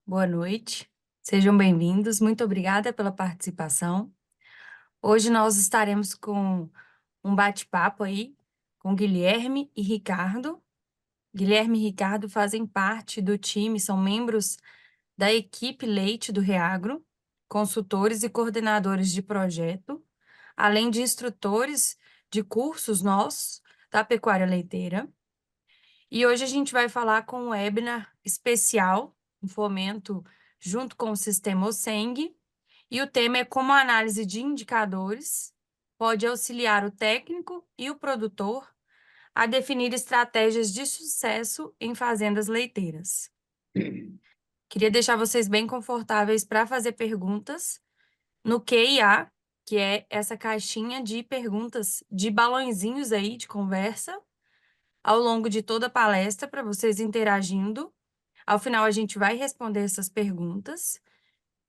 boa noite. Sejam bem-vindos. Muito obrigada pela participação. Hoje nós estaremos com um bate-papo aí com Guilherme e Ricardo. Guilherme e Ricardo fazem parte do time, são membros da equipe Leite do Reagro, consultores e coordenadores de projeto, além de instrutores de cursos nossos da pecuária leiteira. E hoje a gente vai falar com um webinar especial, um fomento junto com o sistema OSENG, e o tema é como a análise de indicadores pode auxiliar o técnico e o produtor a definir estratégias de sucesso em fazendas leiteiras. Queria deixar vocês bem confortáveis para fazer perguntas no Q&A, que é essa caixinha de perguntas de balãozinhos aí de conversa, ao longo de toda a palestra, para vocês interagindo. Ao final, a gente vai responder essas perguntas.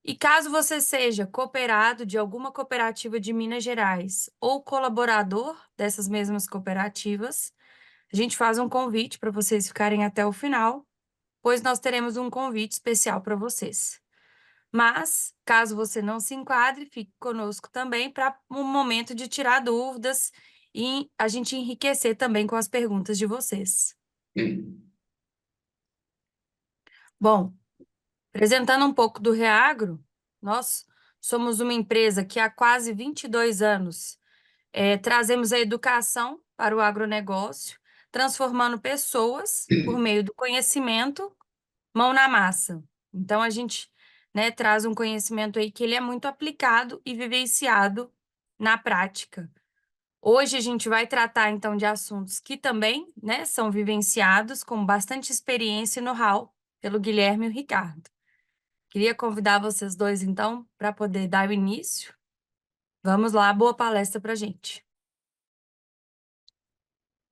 E caso você seja cooperado de alguma cooperativa de Minas Gerais ou colaborador dessas mesmas cooperativas, a gente faz um convite para vocês ficarem até o final, pois nós teremos um convite especial para vocês. Mas, caso você não se enquadre, fique conosco também para um momento de tirar dúvidas e a gente enriquecer também com as perguntas de vocês. Bom, apresentando um pouco do Reagro, nós somos uma empresa que há quase 22 anos trazemos a educação para o agronegócio, transformando pessoas por meio do conhecimento, mão na massa. Então, a gente, traz um conhecimento aí que ele é muito aplicado e vivenciado na prática. Hoje a gente vai tratar, então, de assuntos que também, são vivenciados com bastante experiência e know-how pelo Guilherme e o Ricardo. Queria convidar vocês dois, então, para poder dar o início. Vamos lá, boa palestra para a gente.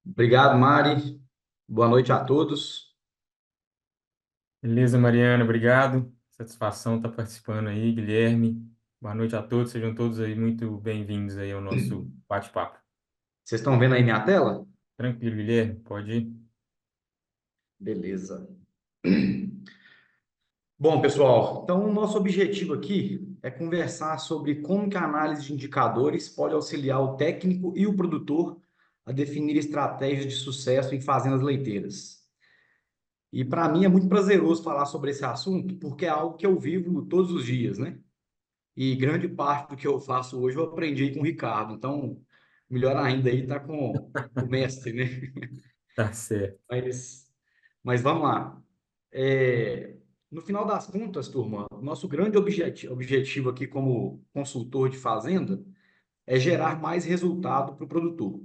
Obrigado, Mari. Boa noite a todos. Beleza, Mariana, obrigado. Satisfação estar participando aí, Guilherme. Boa noite a todos, sejam todos aí muito bem-vindos aí ao nosso bate-papo. Vocês estão vendo aí minha tela? Tranquilo, Guilherme, pode ir. Beleza. Bom, pessoal, então o nosso objetivo aqui é conversar sobre como que a análise de indicadores pode auxiliar o técnico e o produtor a definir estratégias de sucesso em fazendas leiteiras. E para mim é muito prazeroso falar sobre esse assunto, porque é algo que eu vivo todos os dias, né? E grande parte do que eu faço hoje eu aprendi com o Ricardo. Então, melhor ainda aí tá com o mestre, né? Tá certo. Mas vamos lá. No final das contas, turma, nosso grande objetivo aqui como consultor de fazenda é gerar mais resultado para o produtor.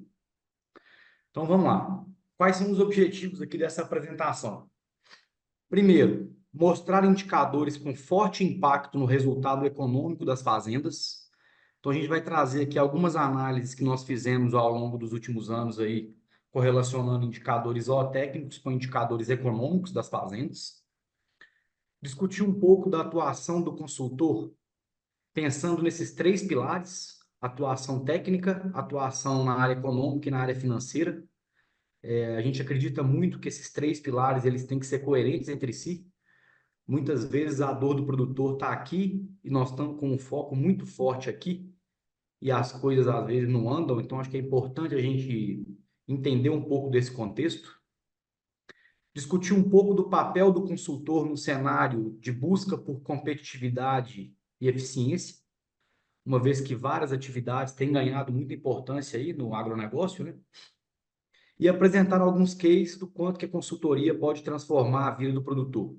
Então vamos lá. Quais são os objetivos aqui dessa apresentação? Primeiro, mostrar indicadores com forte impacto no resultado econômico das fazendas. Então a gente vai trazer aqui algumas análises que nós fizemos ao longo dos últimos anos aí, correlacionando indicadores zootécnicos com indicadores econômicos das fazendas. Discutir um pouco da atuação do consultor, pensando nesses três pilares: atuação técnica, atuação na área econômica e na área financeira. A gente acredita muito que esses três pilares eles têm que ser coerentes entre si. Muitas vezes a dor do produtor está aqui e nós estamos com um foco muito forte aqui e as coisas às vezes não andam, então acho que é importante a gente entender um pouco desse contexto. Discutir um pouco do papel do consultor no cenário de busca por competitividade e eficiência, uma vez que várias atividades têm ganhado muita importância aí no agronegócio, né? E apresentar alguns cases do quanto que a consultoria pode transformar a vida do produtor.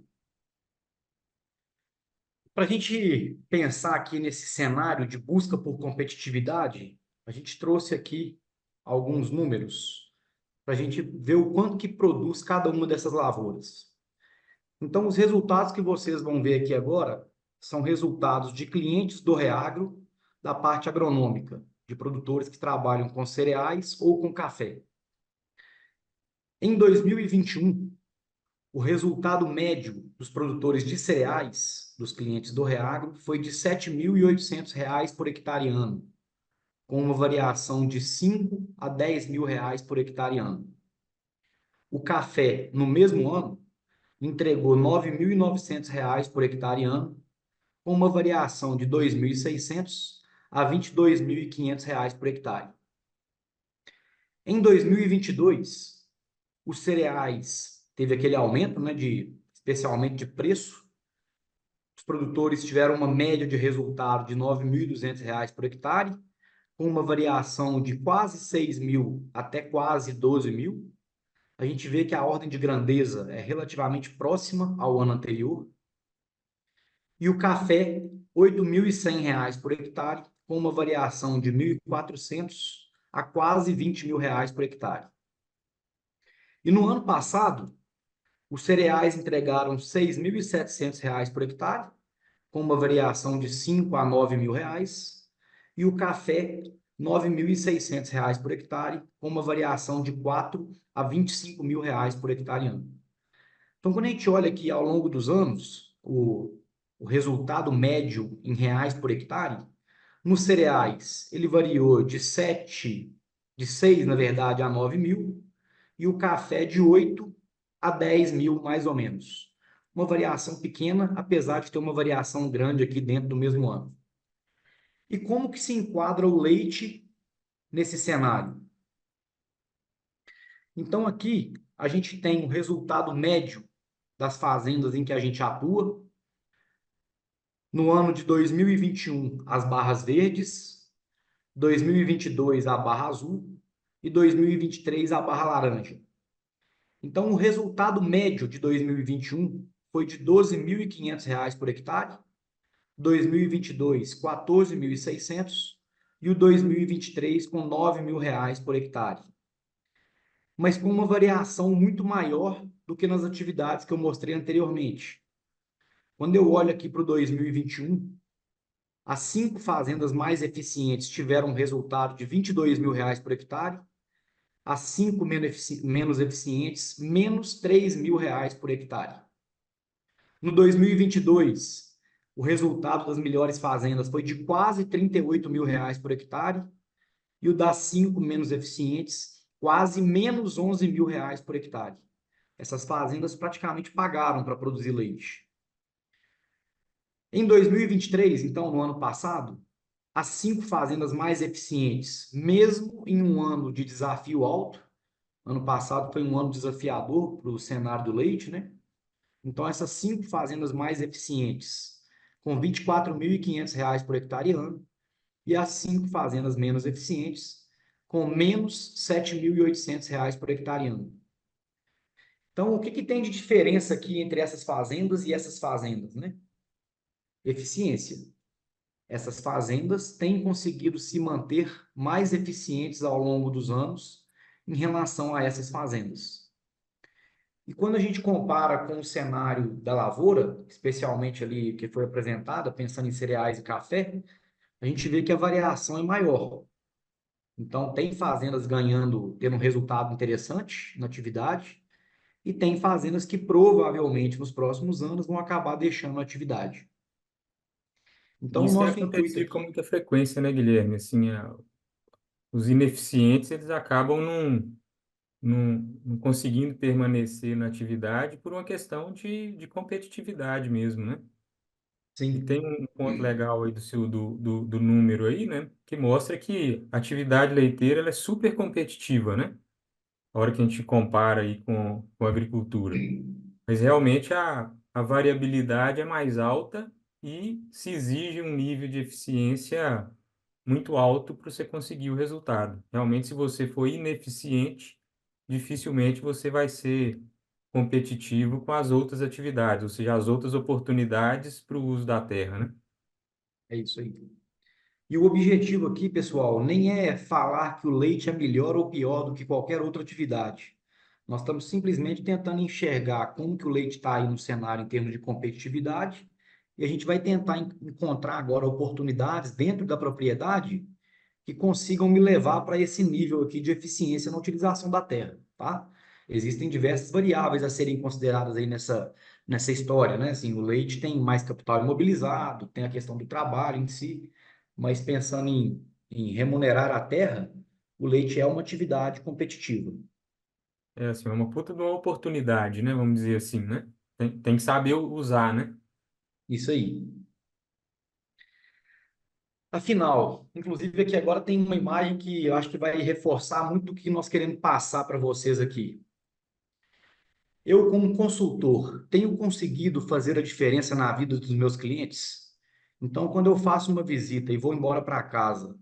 Para a gente pensar aqui nesse cenário de busca por competitividade, a gente trouxe aqui alguns números para a gente ver o quanto que produz cada uma dessas lavouras. Então, os resultados que vocês vão ver aqui agora são resultados de clientes do Reagro, da parte agronômica, de produtores que trabalham com cereais ou com café. Em 2021, o resultado médio dos produtores de cereais, dos clientes do Reagro, foi de R$ 7.800 por hectare ano, com uma variação de R$ 5 a R$ 10.000 por hectare ano. O café, no mesmo ano, entregou R$ 9.900 por hectare ano, com uma variação de R$ 2.600 a R$ 22.500 por hectare. Em 2022, os cereais teve aquele aumento, né, especialmente de preço. Os produtores tiveram uma média de resultado de R$ 9.200 por hectare, com uma variação de quase 6.000 até quase 12.000. A gente vê que a ordem de grandeza é relativamente próxima ao ano anterior. E o café, R$ 8.100 por hectare, com uma variação de 1.400 a quase R$ 20.000 por hectare. E no ano passado, os cereais entregaram R$ 6.700 por hectare, com uma variação de 5 a 9 mil reais, e o café, R$ 9.600 por hectare, com uma variação de 4 a 25 mil reais por hectare ano. Então, quando a gente olha aqui ao longo dos anos, o resultado médio em reais por hectare, nos cereais, ele variou de 6, na verdade, a 9 mil, e o café de 8 a 10 mil, mais ou menos. Uma variação pequena, apesar de ter uma variação grande aqui dentro do mesmo ano. E como que se enquadra o leite nesse cenário? Então, aqui, a gente tem o resultado médio das fazendas em que a gente atua. No ano de 2021, as barras verdes, 2022, a barra azul e 2023, a barra laranja. Então, o resultado médio de 2021 foi de R$ 12.500 por hectare, 2022, 14.600 e o 2023 com R$ 9.000 por hectare. Mas com uma variação muito maior do que nas atividades que eu mostrei anteriormente. Quando eu olho aqui para o 2021, as 5 fazendas mais eficientes tiveram um resultado de R$ 22.000 por hectare, as 5 menos eficientes, menos R$ 3.000 por hectare. No 2022, o resultado das melhores fazendas foi de quase R$ 38.000 por hectare, e o das 5 menos eficientes, quase menos R$ 11.000 por hectare. Essas fazendas praticamente pagaram para produzir leite. Em 2023, então, no ano passado, as 5 fazendas mais eficientes, mesmo em um ano de desafio alto, ano passado foi um ano desafiador para o cenário do leite, né? Então, essas 5 fazendas mais eficientes, com R$ 24.500 por hectare ano, e as 5 fazendas menos eficientes, com menos R$ 7.800 por hectare ano. Então, o que tem de diferença aqui entre essas fazendas e essas fazendas, né? Eficiência. Essas fazendas têm conseguido se manter mais eficientes ao longo dos anos em relação a essas fazendas. E quando a gente compara com o cenário da lavoura, especialmente ali que foi apresentada, pensando em cereais e café, a gente vê que a variação é maior. Então, tem fazendas ganhando, tendo um resultado interessante na atividade, e tem fazendas que provavelmente nos próximos anos vão acabar deixando a atividade. Então, E o isso tem nosso intuito acontecido com aqui, muita frequência, né, Guilherme? Assim, os ineficientes, eles acabam não conseguindo permanecer na atividade por uma questão de competitividade mesmo, né? E sim, tem um ponto legal aí do número aí, né? Que mostra que a atividade leiteira ela é super competitiva, né? A hora que a gente compara aí com a agricultura. Mas realmente a variabilidade é mais alta e se exige um nível de eficiência muito alto para você conseguir o resultado. Realmente, se você for ineficiente, dificilmente você vai ser competitivo com as outras atividades, ou seja, as outras oportunidades para o uso da terra, né? é isso aí. E o objetivo aqui, pessoal, nem é falar que o leite é melhor ou pior do que qualquer outra atividade. Nós estamos simplesmente tentando enxergar como que o leite está aí no cenário em termos de competitividade, e a gente vai tentar encontrar agora oportunidades dentro da propriedade que consigam me levar para esse nível aqui de eficiência na utilização da terra, tá? Existem diversas variáveis a serem consideradas aí nessa história, né? Assim, o leite tem mais capital imobilizado, tem a questão do trabalho em si, mas pensando em remunerar a terra, o leite é uma atividade competitiva. É assim, é uma puta de uma oportunidade, né? Vamos dizer assim, né? Tem que saber usar, né? Isso aí. Afinal, inclusive aqui agora tem uma imagem que eu acho que vai reforçar muito o que nós queremos passar para vocês aqui. Eu, como consultor, tenho conseguido fazer a diferença na vida dos meus clientes? Então, quando eu faço uma visita e vou embora para casa,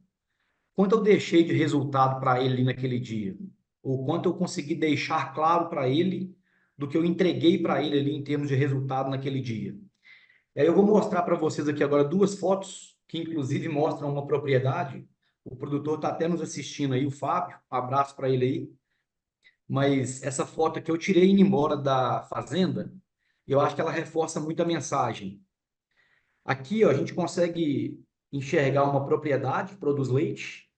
quanto eu deixei de resultado para ele ali naquele dia? Ou quanto eu consegui deixar claro para ele do que eu entreguei para ele ali em termos de resultado naquele dia? E aí eu vou mostrar para vocês aqui agora duas fotos que inclusive mostram uma propriedade. O produtor está até nos assistindo aí, o Fábio. Um abraço para ele aí. Mas essa foto aqui eu tirei indo embora da fazenda e eu acho que ela reforça muito a mensagem. Aqui, ó, a gente consegue enxergar uma propriedade que produz leite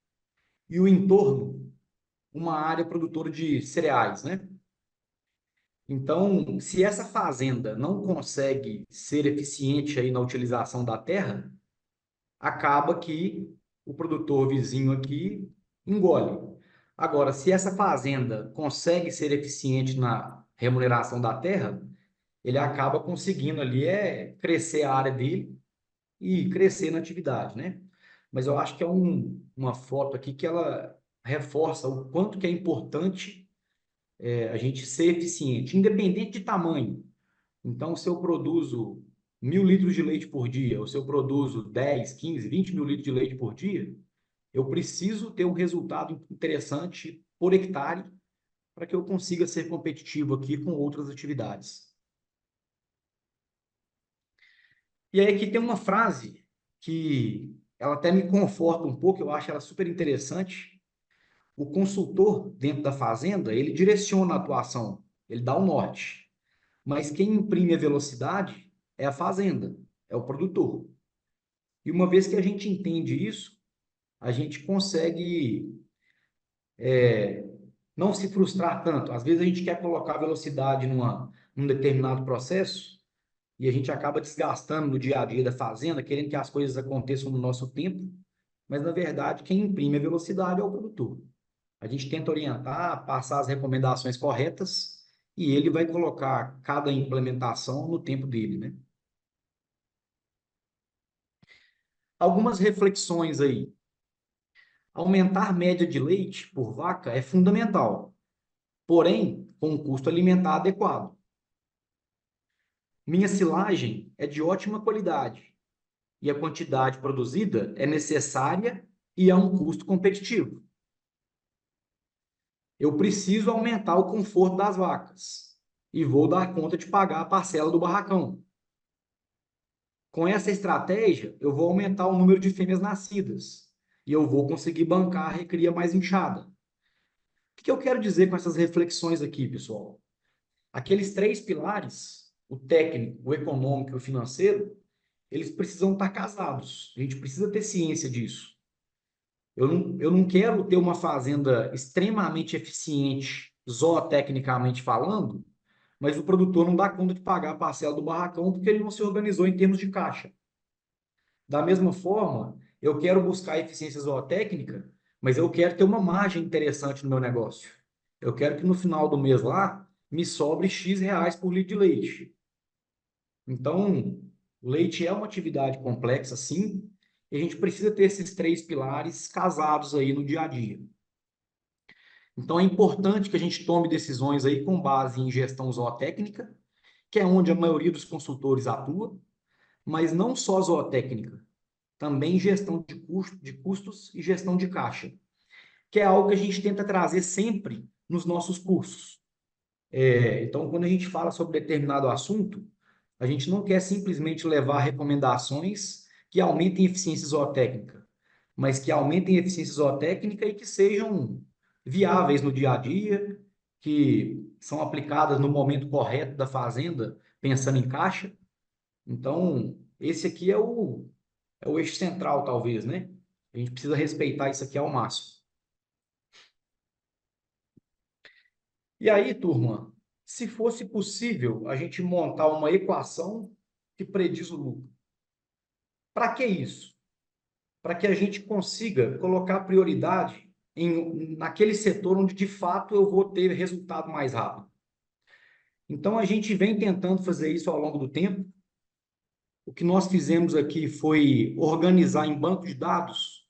e o entorno, uma área produtora de cereais, né? Então, se essa fazenda não consegue ser eficiente aí na utilização da terra, acaba que o produtor vizinho aqui engole. Agora, se essa fazenda consegue ser eficiente na remuneração da terra, ele acaba conseguindo ali crescer a área dele e crescer na atividade, né? Mas eu acho que é uma foto aqui que ela reforça o quanto que é importante a gente ser eficiente, independente de tamanho. Então, se eu produzo 1.000 litros de leite por dia, ou se eu produzo 10, 15, 20 mil litros de leite por dia, eu preciso ter um resultado interessante por hectare para que eu consiga ser competitivo aqui com outras atividades. E aí aqui tem uma frase que ela até me conforta um pouco, eu acho ela super interessante. O consultor dentro da fazenda, ele direciona a atuação, ele dá o norte. Mas quem imprime a velocidade é a fazenda, é o produtor. E uma vez que a gente entende isso, a gente consegue não se frustrar tanto. Às vezes a gente quer colocar velocidade num determinado processo e a gente acaba desgastando no dia a dia da fazenda, querendo que as coisas aconteçam no nosso tempo, mas na verdade quem imprime a velocidade é o produtor. A gente tenta orientar, passar as recomendações corretas e ele vai colocar cada implementação no tempo dele, né? Algumas reflexões aí. Aumentar a média de leite por vaca é fundamental, porém com um custo alimentar adequado. Minha silagem é de ótima qualidade e a quantidade produzida é necessária e a um custo competitivo. Eu preciso aumentar o conforto das vacas e vou dar conta de pagar a parcela do barracão. Com essa estratégia, eu vou aumentar o número de fêmeas nascidas e eu vou conseguir bancar a recria mais inchada. O que eu quero dizer com essas reflexões aqui, pessoal? Aqueles três pilares, o técnico, o econômico e o financeiro, eles precisam estar casados. A gente precisa ter ciência disso. Eu não quero ter uma fazenda extremamente eficiente, zootecnicamente falando, mas o produtor não dá conta de pagar a parcela do barracão porque ele não se organizou em termos de caixa. Da mesma forma, eu quero buscar eficiência zootécnica, mas eu quero ter uma margem interessante no meu negócio. Eu quero que no final do mês lá me sobre X reais por litro de leite. Então, o leite é uma atividade complexa, sim, e a gente precisa ter esses três pilares casados aí no dia a dia. Então, é importante que a gente tome decisões aí com base em gestão zootécnica, que é onde a maioria dos consultores atua, mas não só zootécnica, também gestão de custos e gestão de caixa, que é algo que a gente tenta trazer sempre nos nossos cursos. Então, quando a gente fala sobre determinado assunto, a gente não quer simplesmente levar recomendações que aumentem a eficiência zootécnica, mas que aumentem a eficiência zootécnica e que sejam viáveis no dia a dia, que são aplicadas no momento correto da fazenda, pensando em caixa. Então, esse aqui é o eixo central, talvez, né? A gente precisa respeitar isso aqui ao máximo. E aí, turma, se fosse possível a gente montar uma equação que prediz o lucro. Para que isso? Para que a gente consiga colocar prioridade naquele setor onde de fato eu vou ter resultado mais rápido. Então, a gente vem tentando fazer isso ao longo do tempo. O que nós fizemos aqui foi organizar em banco de dados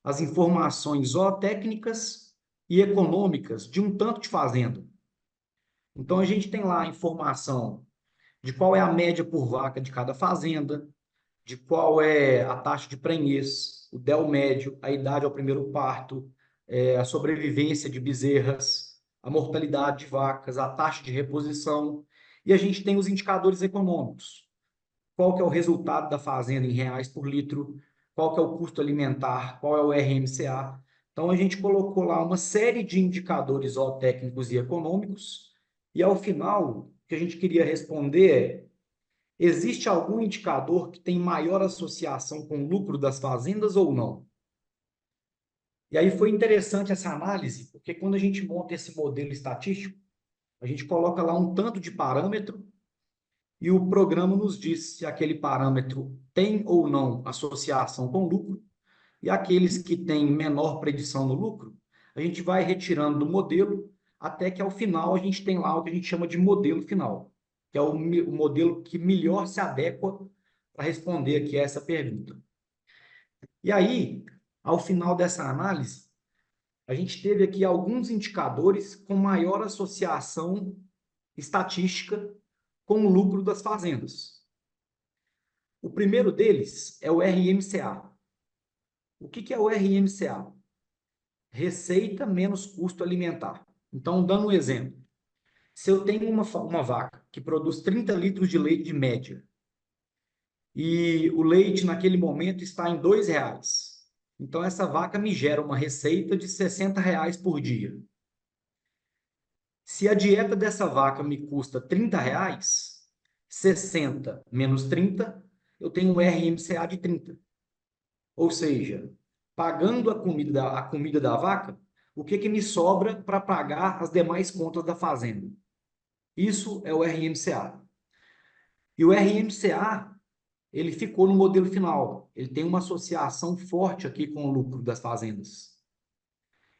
as informações zootécnicas e econômicas de um tanto de fazenda. Então, a gente tem lá a informação de qual é a média por vaca de cada fazenda, de qual é a taxa de prenhez, o DEL médio, a idade ao primeiro parto, a sobrevivência de bezerras, a mortalidade de vacas, a taxa de reposição, e a gente tem os indicadores econômicos. Qual que é o resultado da fazenda em reais por litro, qual que é o custo alimentar, qual é o RMCA. Então, a gente colocou lá uma série de indicadores zootécnicos e econômicos, e ao final, o que a gente queria responder é: existe algum indicador que tem maior associação com o lucro das fazendas ou não? E aí foi interessante essa análise, porque quando a gente monta esse modelo estatístico, a gente coloca lá um tanto de parâmetro e o programa nos diz se aquele parâmetro tem ou não associação com lucro, e aqueles que têm menor predição no lucro, a gente vai retirando do modelo até que ao final a gente tem lá o que a gente chama de modelo final, que é o modelo que melhor se adequa para responder aqui a essa pergunta. E aí, ao final dessa análise, a gente teve aqui alguns indicadores com maior associação estatística com o lucro das fazendas. O primeiro deles é o RMCA. O que é o RMCA? Receita menos custo alimentar. Então, dando um exemplo, se eu tenho uma vaca que produz 30 litros de leite de média e o leite naquele momento está em R$ 2, então essa vaca me gera uma receita de R$ 60 por dia. Se a dieta dessa vaca me custa R$ 30, 60 menos 30, eu tenho um RMCA de 30. Ou seja, pagando a comida da vaca, o que me sobra para pagar as demais contas da fazenda? Isso é o RMCA. E o RMCA, ele ficou no modelo final. Ele tem uma associação forte aqui com o lucro das fazendas.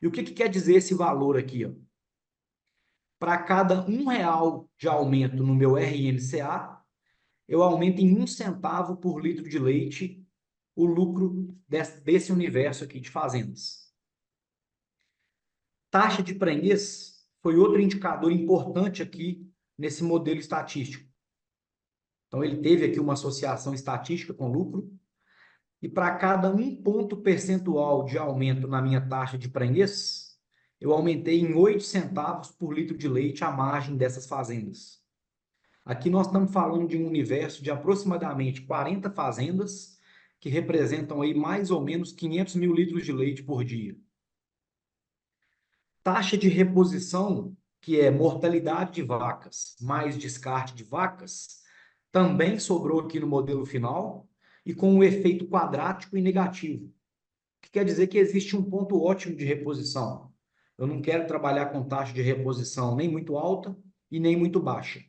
E o que quer dizer esse valor aqui? Para cada R$ 1 de aumento no meu RMCA, eu aumento em 1 centavo por litro de leite o lucro desse universo aqui de fazendas. Taxa de prenhez foi outro indicador importante aqui nesse modelo estatístico. Então, ele teve aqui uma associação estatística com lucro, e para cada 1 ponto percentual de aumento na minha taxa de prenhez, eu aumentei em 8 centavos por litro de leite a margem dessas fazendas. Aqui nós estamos falando de um universo de aproximadamente 40 fazendas, que representam aí mais ou menos 500 mil litros de leite por dia. Taxa de reposição, que é mortalidade de vacas mais descarte de vacas, também sobrou aqui no modelo final e com um efeito quadrático e negativo, que quer dizer que existe um ponto ótimo de reposição. Eu não quero trabalhar com taxa de reposição nem muito alta e nem muito baixa.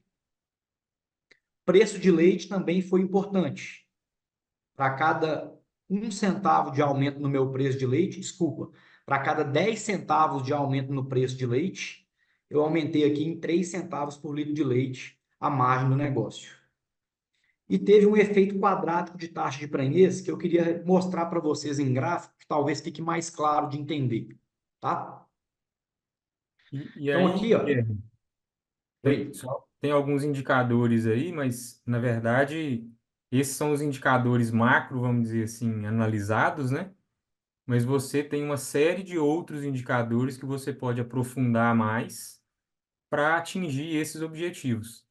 Preço de leite também foi importante. Para cada 1 centavo de aumento no meu preço de leite, desculpa, para cada 10 centavos de aumento no preço de leite, eu aumentei aqui em 3 centavos por litro de leite a margem do negócio. E teve um efeito quadrático de taxa de prenhez que eu queria mostrar para vocês em gráfico, que talvez fique mais claro de entender, tá? E Então aí, aqui, ó, Guilherme, oi, tem alguns indicadores aí, mas na verdade esses são os indicadores macro, vamos dizer assim, analisados, né? Mas você tem uma série de outros indicadores que você pode aprofundar mais para atingir esses objetivos.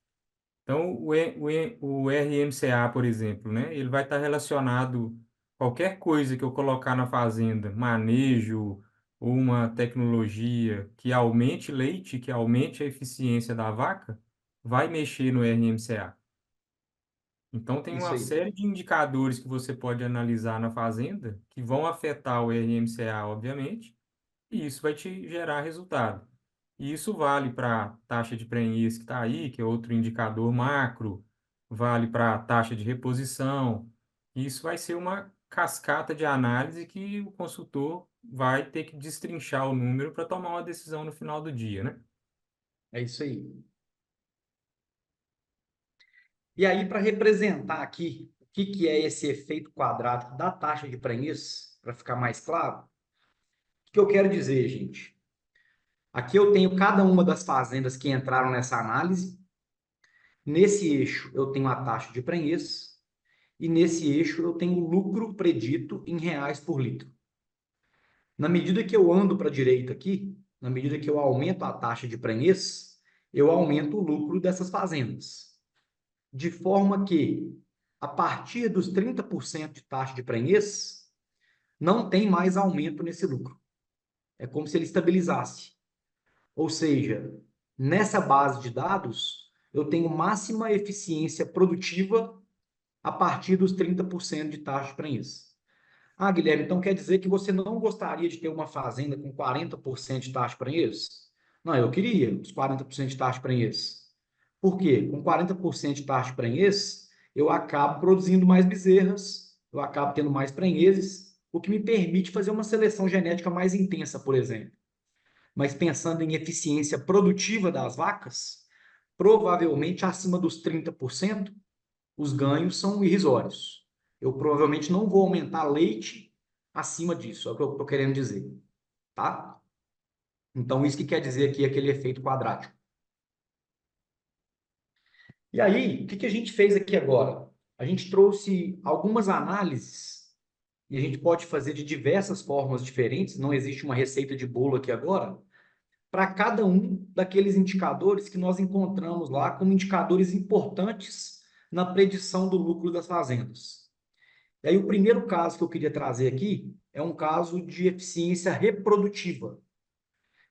Então, o RMCA, por exemplo, né? Ele vai estar relacionado qualquer coisa que eu colocar na fazenda, manejo ou uma tecnologia que aumente leite, que aumente a eficiência da vaca, vai mexer no RMCA. Então, tem isso uma aí, série de indicadores que você pode analisar na fazenda que vão afetar o RMCA, obviamente, e isso vai te gerar resultado. E isso vale para a taxa de prenhez que está aí, que é outro indicador macro, vale para a taxa de reposição. E isso vai ser uma cascata de análise que o consultor vai ter que destrinchar o número para tomar uma decisão no final do dia, né? é isso aí. E aí, para representar aqui o que que é esse efeito quadrático da taxa de prenhez, para ficar mais claro, o que eu quero dizer, gente? Aqui eu tenho cada uma das fazendas que entraram nessa análise. Nesse eixo eu tenho a taxa de prenhez e nesse eixo eu tenho o lucro predito em reais por litro. Na medida que eu ando para a direita aqui, na medida que eu aumento a taxa de prenhez, eu aumento o lucro dessas fazendas. De forma que, a partir dos 30% de taxa de prenhez, não tem mais aumento nesse lucro. É como se ele estabilizasse. Ou seja, nessa base de dados, eu tenho máxima eficiência produtiva a partir dos 30% de taxa de prenhez. Ah, Guilherme, então quer dizer que você não gostaria de ter uma fazenda com 40% de taxa de prenhez? Não, eu queria os 40% de taxa de prenhez. Por quê? Com 40% de taxa de prenhez, eu acabo produzindo mais bezerras, eu acabo tendo mais prenhezes, o que me permite fazer uma seleção genética mais intensa, por exemplo. Mas pensando em eficiência produtiva das vacas, provavelmente acima dos 30%, os ganhos são irrisórios. Eu provavelmente não vou aumentar leite acima disso, é o que eu estou querendo dizer, tá? Então, isso que quer dizer aqui aquele efeito quadrático. E aí, o que que a gente fez aqui agora? A gente trouxe algumas análises, e a gente pode fazer de diversas formas diferentes, não existe uma receita de bolo aqui agora, para cada um daqueles indicadores que nós encontramos lá como indicadores importantes na predição do lucro das fazendas. E aí, o primeiro caso que eu queria trazer aqui é um caso de eficiência reprodutiva,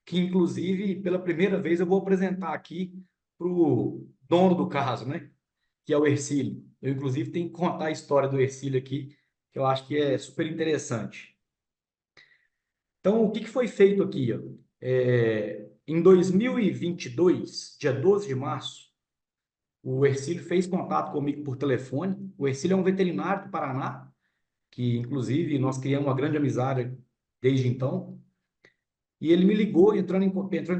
que, inclusive, pela primeira vez eu vou apresentar aqui para o dono do caso, né? Que é o Hercílio. Eu, inclusive, tenho que contar a história do Hercílio aqui, que eu acho que é super interessante. Então, o que que foi feito aqui? Ó? Em 2022, dia 12 de março, o Hercílio fez contato comigo por telefone. O Hercílio é um veterinário do Paraná, que inclusive nós criamos uma grande amizade desde então. E ele me ligou, entrou em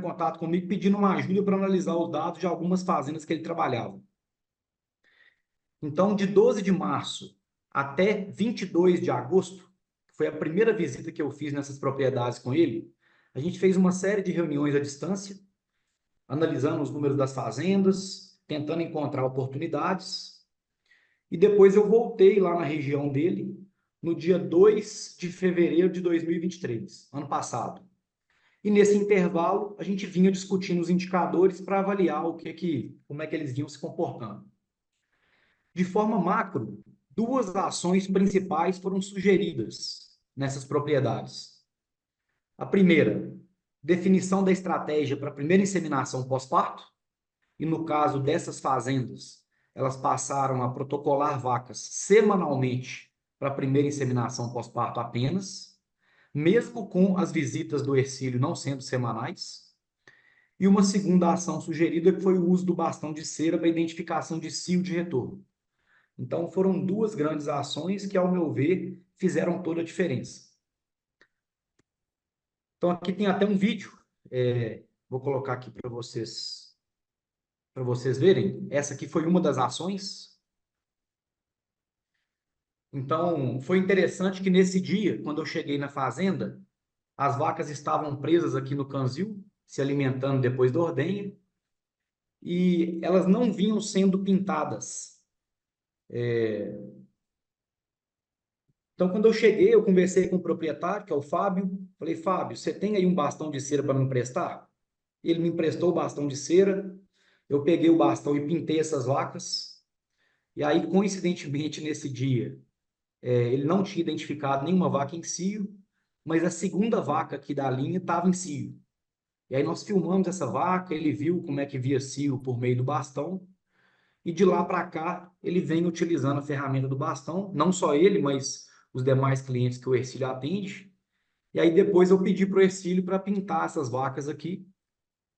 contato comigo, pedindo uma ajuda para analisar os dados de algumas fazendas que ele trabalhava. Então, de 12 de março até 22 de agosto, que foi a primeira visita que eu fiz nessas propriedades com ele, a gente fez uma série de reuniões à distância, analisando os números das fazendas, tentando encontrar oportunidades. E depois eu voltei lá na região dele no dia 2 de fevereiro de 2023, ano passado. E nesse intervalo, a gente vinha discutindo os indicadores para avaliar como é que eles vinham se comportando. De forma macro, duas ações principais foram sugeridas nessas propriedades. A primeira, definição da estratégia para a primeira inseminação pós-parto, e no caso dessas fazendas, elas passaram a protocolar vacas semanalmente para a primeira inseminação pós-parto apenas, mesmo com as visitas do Hercílio não sendo semanais. E uma segunda ação sugerida que foi o uso do bastão de cera para identificação de cio de retorno. Então, foram duas grandes ações que, ao meu ver, fizeram toda a diferença. Então, aqui tem até um vídeo, vou colocar aqui para vocês verem. Essa aqui foi uma das ações. Então, foi interessante que nesse dia, quando eu cheguei na fazenda, as vacas estavam presas aqui no canzil, se alimentando depois da ordenha, e elas não vinham sendo pintadas. Então, quando eu cheguei, eu conversei com o proprietário, que é o Fábio. Falei, Fábio, você tem aí um bastão de cera para me emprestar? Ele me emprestou o bastão de cera. Eu peguei o bastão e pintei essas vacas. E aí, coincidentemente, nesse dia, ele não tinha identificado nenhuma vaca em cio, mas a segunda vaca aqui da linha estava em cio. E aí nós filmamos essa vaca, ele viu como é que via cio por meio do bastão. E de lá para cá, ele vem utilizando a ferramenta do bastão, não só ele, mas os demais clientes que o Hercílio atende. E aí depois eu pedi para o Hercílio para pintar essas vacas aqui,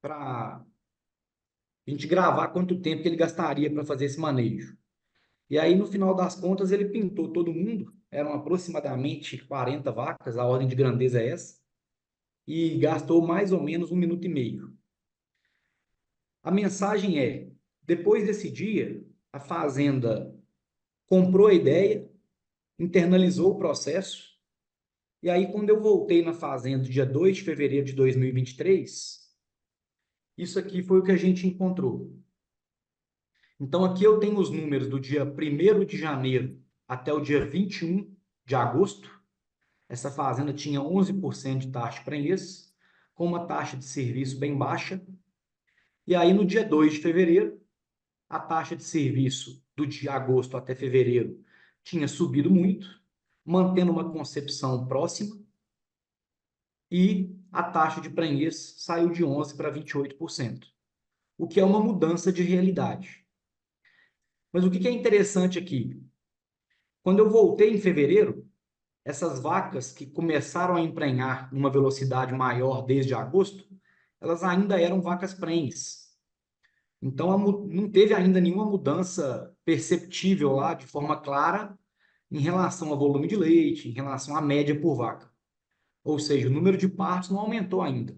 para a gente gravar quanto tempo que ele gastaria para fazer esse manejo. E aí, no final das contas, ele pintou todo mundo, eram aproximadamente 40 vacas, a ordem de grandeza é essa, e gastou mais ou menos 1 minuto e meio. A mensagem é, depois desse dia, a fazenda comprou a ideia, internalizou o processo, e aí quando eu voltei na fazenda dia 2 de fevereiro de 2023, isso aqui foi o que a gente encontrou. Então aqui eu tenho os números do dia 1º de janeiro até o dia 21 de agosto. Essa fazenda tinha 11% de taxa de prenhez, com uma taxa de serviço bem baixa. E aí no dia 2 de fevereiro, a taxa de serviço do dia agosto até fevereiro tinha subido muito, mantendo uma concepção próxima, e a taxa de prenhez saiu de 11% para 28%, o que é uma mudança de realidade. Mas o que é interessante aqui? Quando eu voltei em fevereiro, essas vacas que começaram a emprenhar numa velocidade maior desde agosto, elas ainda eram vacas prenhes. Então, não teve ainda nenhuma mudança perceptível lá de forma clara em relação ao volume de leite, em relação à média por vaca. Ou seja, o número de partos não aumentou ainda.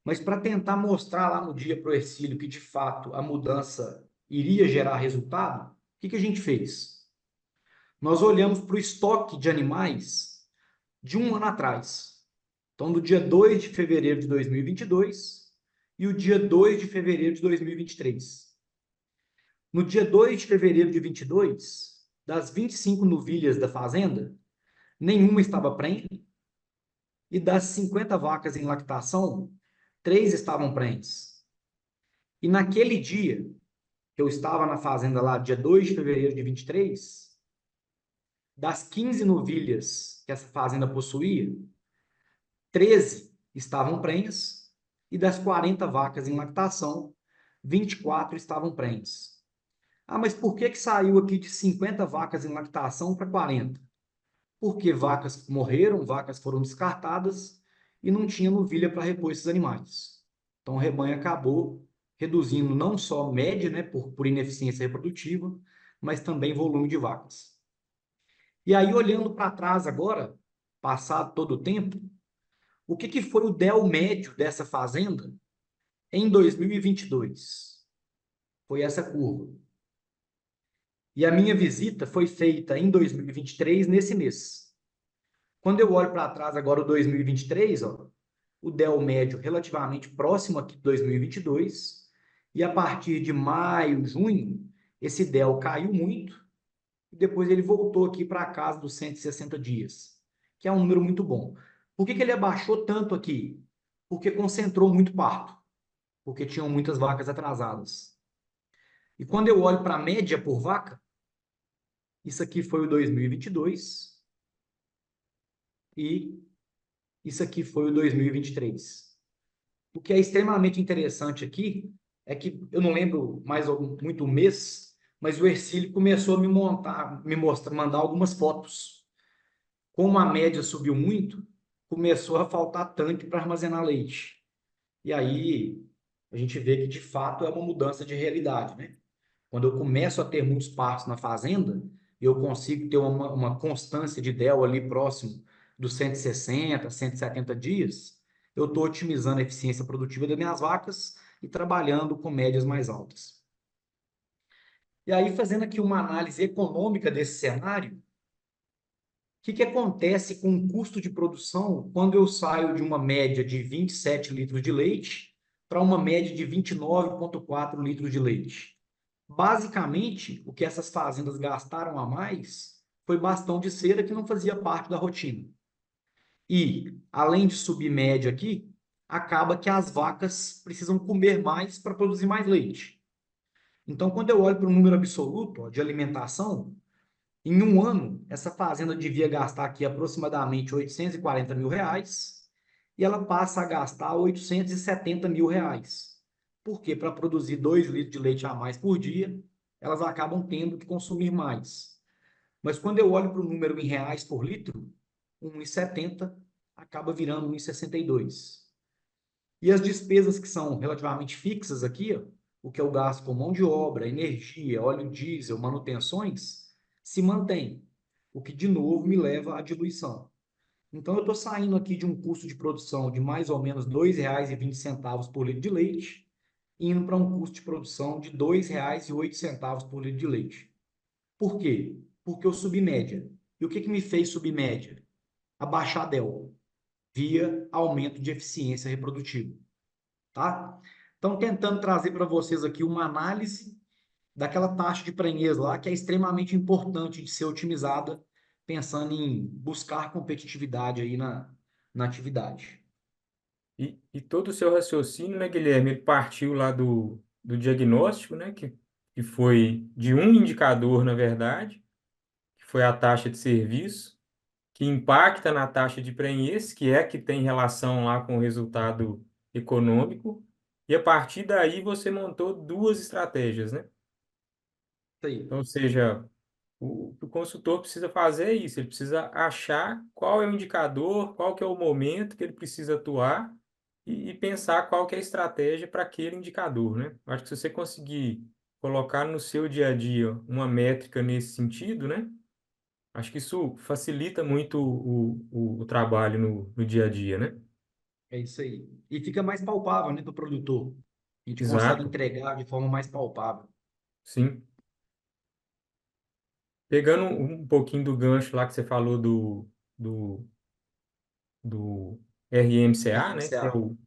Mas para tentar mostrar lá no dia para o Hercílio que de fato a mudança iria gerar resultado, o que a gente fez? Nós olhamos para o estoque de animais de um ano atrás. Então, do dia 2 de fevereiro de 2022 e o dia 2 de fevereiro de 2023. No dia 2 de fevereiro de 22, das 25 novilhas da fazenda, nenhuma estava prenha, e das 50 vacas em lactação, 3 estavam prenhes. E naquele dia, que eu estava na fazenda lá, dia 2 de fevereiro de 23, das 15 novilhas que essa fazenda possuía, 13 estavam prenhas, e das 40 vacas em lactação, 24 estavam prenhas. Ah, mas por que saiu aqui de 50 vacas em lactação para 40? Porque vacas morreram, vacas foram descartadas e não tinha novilha para repor esses animais. Então o rebanho acabou reduzindo não só média, né, por ineficiência reprodutiva, mas também volume de vacas. E aí, olhando para trás agora, passado todo o tempo, o que foi o DEL médio dessa fazenda em 2022? Foi essa curva. E a minha visita foi feita em 2023, nesse mês. Quando eu olho para trás agora, o 2023, ó, o DEL médio relativamente próximo aqui de 2022, e a partir de maio, junho, esse DEL caiu muito, e depois ele voltou aqui para casa dos 160 dias, que é um número muito bom. Por que ele abaixou tanto aqui? Porque concentrou muito parto, porque tinham muitas vacas atrasadas. E quando eu olho para a média por vaca, isso aqui foi o 2022 e isso aqui foi o 2023. O que é extremamente interessante aqui é que eu não lembro mais muito o mês, mas o Hercílio começou a me mostrar, mandar algumas fotos. Como a média subiu muito, começou a faltar tanque para armazenar leite. E aí a gente vê que de fato é uma mudança de realidade, né? Quando eu começo a ter muitos partos na fazenda, eu consigo ter uma constância de DEL ali próximo dos 160, 170 dias, eu estou otimizando a eficiência produtiva das minhas vacas e trabalhando com médias mais altas. E aí, fazendo aqui uma análise econômica desse cenário, o que acontece com o custo de produção quando eu saio de uma média de 27 litros de leite para uma média de 29,4 litros de leite? Basicamente, o que essas fazendas gastaram a mais foi bastão de cera que não fazia parte da rotina. E, além de subir média aqui, acaba que as vacas precisam comer mais para produzir mais leite. Então, quando eu olho para o número absoluto, ó, de alimentação, em um ano, essa fazenda devia gastar aqui aproximadamente R$ 840 mil, e ela passa a gastar R$ 870 mil. Por quê? Para produzir 2 litros de leite a mais por dia, elas acabam tendo que consumir mais. Mas quando eu olho para o número em reais por litro, 1,70 acaba virando 1,62. E as despesas que são relativamente fixas aqui, ó, o que eu gasto com mão de obra, energia, óleo diesel, manutenções, se mantém, o que de novo me leva à diluição. Então eu estou saindo aqui de um custo de produção de mais ou menos R$ 2,20 por litro de leite indo para um custo de produção de R$ 2,08 por litro de leite. Por quê? Porque eu subi média. E o que que me fez subir média? Abaixar a DEL, via aumento de eficiência reprodutiva, tá? Então, tentando trazer para vocês aqui uma análise daquela taxa de prenhez lá, que é extremamente importante de ser otimizada, pensando em buscar competitividade aí na atividade. E todo o seu raciocínio, né, Guilherme, ele partiu lá do diagnóstico, né, que foi de um indicador, na verdade, que foi a taxa de serviço, que impacta na taxa de prenhez, que é a que tem relação lá com o resultado econômico, e a partir daí você montou duas estratégias, né? Isso aí. Então, ou seja, o que o consultor precisa fazer é isso, ele precisa achar qual é o indicador, qual que é o momento que ele precisa atuar e pensar qual que é a estratégia para aquele indicador, né? Eu acho que se você conseguir colocar no seu dia a dia uma métrica nesse sentido, né? Acho que isso facilita muito o trabalho no dia a dia, né? É isso aí. E fica mais palpável, né, para o produtor. A gente consegue Exato, entregar de forma mais palpável. sim. Pegando um pouquinho do gancho lá que você falou do, do RMCA, né? Que é RMCA.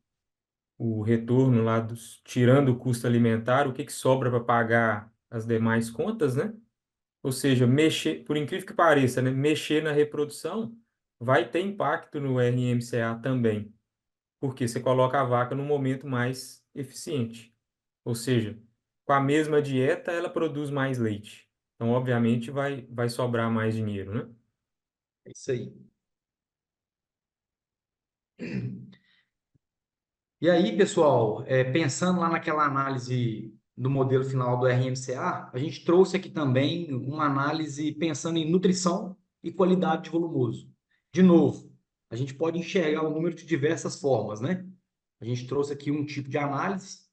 o retorno lá dos, tirando o custo alimentar, o que que sobra para pagar as demais contas, né? Ou seja, mexer, por incrível que pareça, né? Mexer na reprodução vai ter impacto no RMCA também, porque você coloca a vaca no momento mais eficiente. Ou seja, com a mesma dieta, ela produz mais leite. Então, obviamente, vai sobrar mais dinheiro, né? É isso aí. E aí, pessoal, pensando lá naquela análise do modelo final do RMCA, a gente trouxe aqui também uma análise pensando em nutrição e qualidade de volumoso. De novo, a gente pode enxergar o número de diversas formas, né? A gente trouxe aqui um tipo de análise,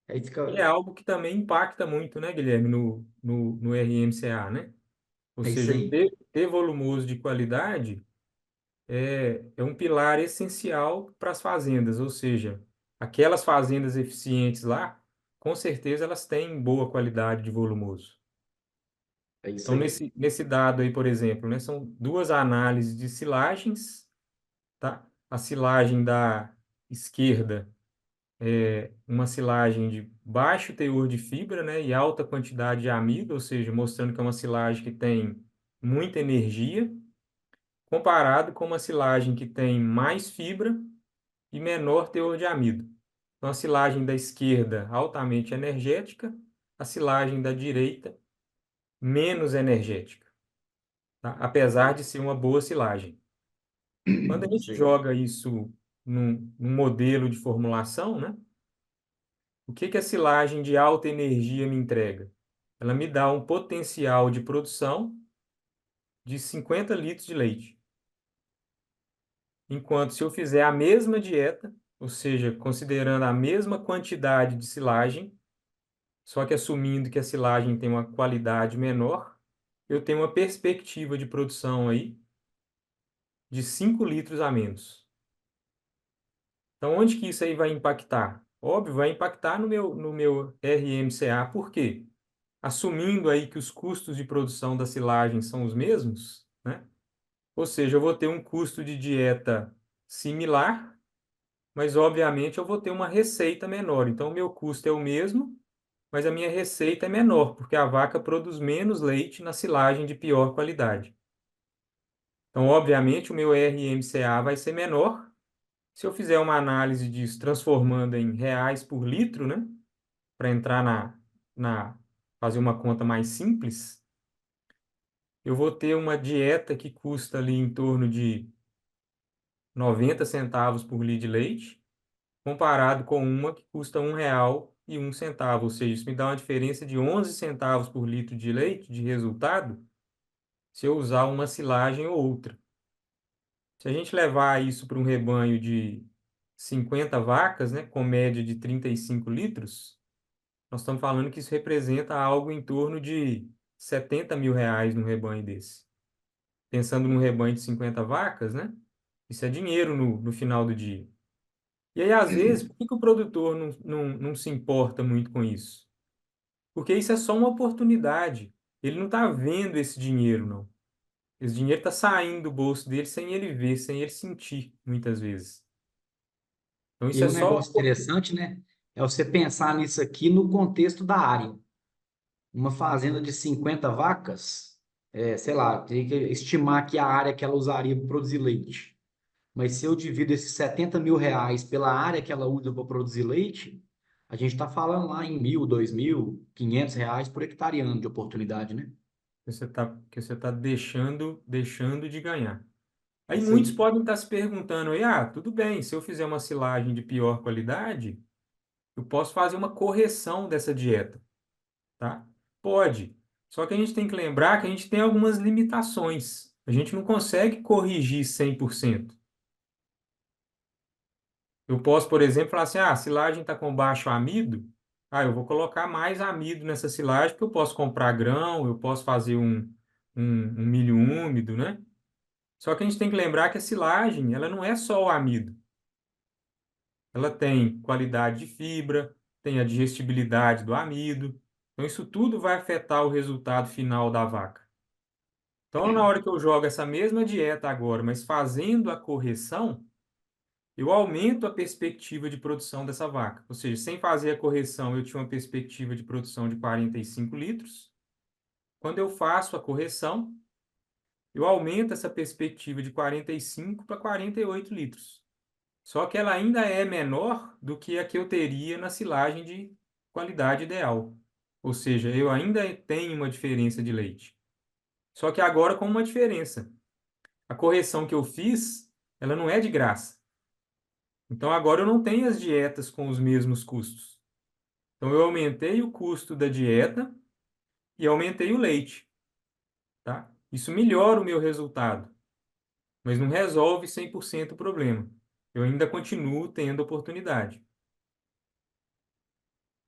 aí E é fica. algo que também impacta muito, né, Guilherme, no RMCA, né? Ou É isso seja, aí, ter volumoso de qualidade é um pilar essencial para as fazendas, ou seja, aquelas fazendas eficientes lá, com certeza elas têm boa qualidade de volumoso. é isso Então, aí. nesse dado aí, por exemplo, né, são duas análises de silagens, tá? A silagem da esquerda é uma silagem de baixo teor de fibra, né, e alta quantidade de amido, ou seja, mostrando que é uma silagem que tem muita energia, comparado com uma silagem que tem mais fibra e menor teor de amido. Então, a silagem da esquerda, altamente energética, a silagem da direita, menos energética, tá? Apesar de ser uma boa silagem. Quando a Isso gente aí. joga isso num modelo de formulação, né? O que que a silagem de alta energia me entrega? Ela me dá um potencial de produção de 50 litros de leite. Enquanto se eu fizer a mesma dieta, ou seja, considerando a mesma quantidade de silagem, só que assumindo que a silagem tem uma qualidade menor, eu tenho uma perspectiva de produção aí de 5 litros a menos. Então, onde que isso aí vai impactar? Óbvio, vai impactar no meu RMCA. Por quê? Assumindo aí que os custos de produção da silagem são os mesmos, né? Ou seja, eu vou ter um custo de dieta similar, mas obviamente eu vou ter uma receita menor. Então, o meu custo é o mesmo, mas a minha receita é menor, porque a vaca produz menos leite na silagem de pior qualidade. Então, obviamente, o meu RMCA vai ser menor. Se eu fizer uma análise disso transformando em reais por litro, né, para entrar fazer uma conta mais simples, eu vou ter uma dieta que custa ali em torno de 90 centavos por litro de leite, comparado com uma que custa R$ 1,01. Ou seja, isso me dá uma diferença de 11 centavos por litro de leite de resultado se eu usar uma silagem ou outra. Se a gente levar isso para um rebanho de 50 vacas, né, com média de 35 litros, nós estamos falando que isso representa algo em torno de R$ 70.000 num rebanho desse. Pensando num rebanho de 50 vacas, né? Isso é dinheiro no final do dia. E aí, às vezes, por que que o produtor não se importa muito com isso? Porque isso é só uma oportunidade. Ele não está vendo esse dinheiro, não. Esse dinheiro está saindo do bolso dele sem ele ver, sem ele sentir, muitas vezes. Então, E isso aí é um só. negócio interessante, né? É você pensar nisso aqui no contexto da área. Uma fazenda de 50 vacas, sei lá, teria que estimar aqui a área que ela usaria para produzir leite. Mas se eu divido esses R$ 70.000 pela área que ela usa para produzir leite, a gente está falando lá em 1.000, 2.000, R$ 500 por hectare ano de oportunidade, né? Que você tá deixando de ganhar. Aí Isso muitos aí. podem estar se perguntando, aí, tudo bem, se eu fizer uma silagem de pior qualidade, eu posso fazer uma correção dessa dieta, tá? Pode. Só que a gente tem que lembrar que a gente tem algumas limitações. A gente não consegue corrigir 100%. Eu posso, por exemplo, falar assim, a silagem está com baixo amido, eu vou colocar mais amido nessa silagem, porque eu posso comprar grão, eu posso fazer um milho úmido, né? Só que a gente tem que lembrar que a silagem, ela não é só o amido. Ela tem qualidade de fibra, tem a digestibilidade do amido. Então, isso tudo vai afetar o resultado final da vaca. Então, na hora que eu jogo essa mesma dieta agora, mas fazendo a correção, eu aumento a perspectiva de produção dessa vaca. Ou seja, sem fazer a correção, eu tinha uma perspectiva de produção de 45 litros. Quando eu faço a correção, eu aumento essa perspectiva de 45 para 48 litros. Só que ela ainda é menor do que a que eu teria na silagem de qualidade ideal. Ou seja, eu ainda tenho uma diferença de leite. Só que agora com uma diferença. A correção que eu fiz, ela não é de graça. Então agora eu não tenho as dietas com os mesmos custos. Então eu aumentei o custo da dieta e aumentei o leite, tá? Isso melhora o meu resultado, mas não resolve 100% o problema. Eu ainda continuo tendo oportunidade.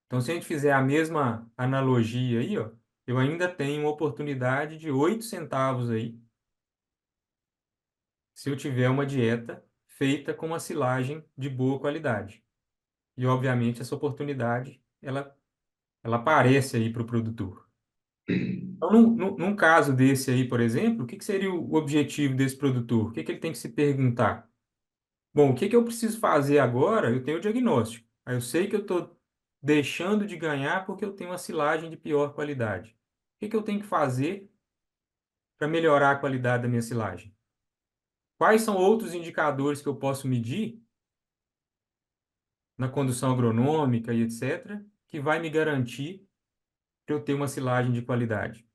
Então, se a gente fizer a mesma analogia aí, ó, eu ainda tenho uma oportunidade de 8 centavos aí, se eu tiver uma dieta feita com uma silagem de boa qualidade. E, obviamente, essa oportunidade, ela aparece aí para o produtor. Então, num caso desse aí, por exemplo, o que que seria o objetivo desse produtor? O que que ele tem que se perguntar? Bom, o que que eu preciso fazer agora? Eu tenho o diagnóstico. Aí eu sei que eu estou deixando de ganhar porque eu tenho uma silagem de pior qualidade. O que que eu tenho que fazer para melhorar a qualidade da minha silagem? Quais são outros indicadores que eu posso medir na condução agronômica e etc., que vai me garantir para eu ter uma silagem de qualidade?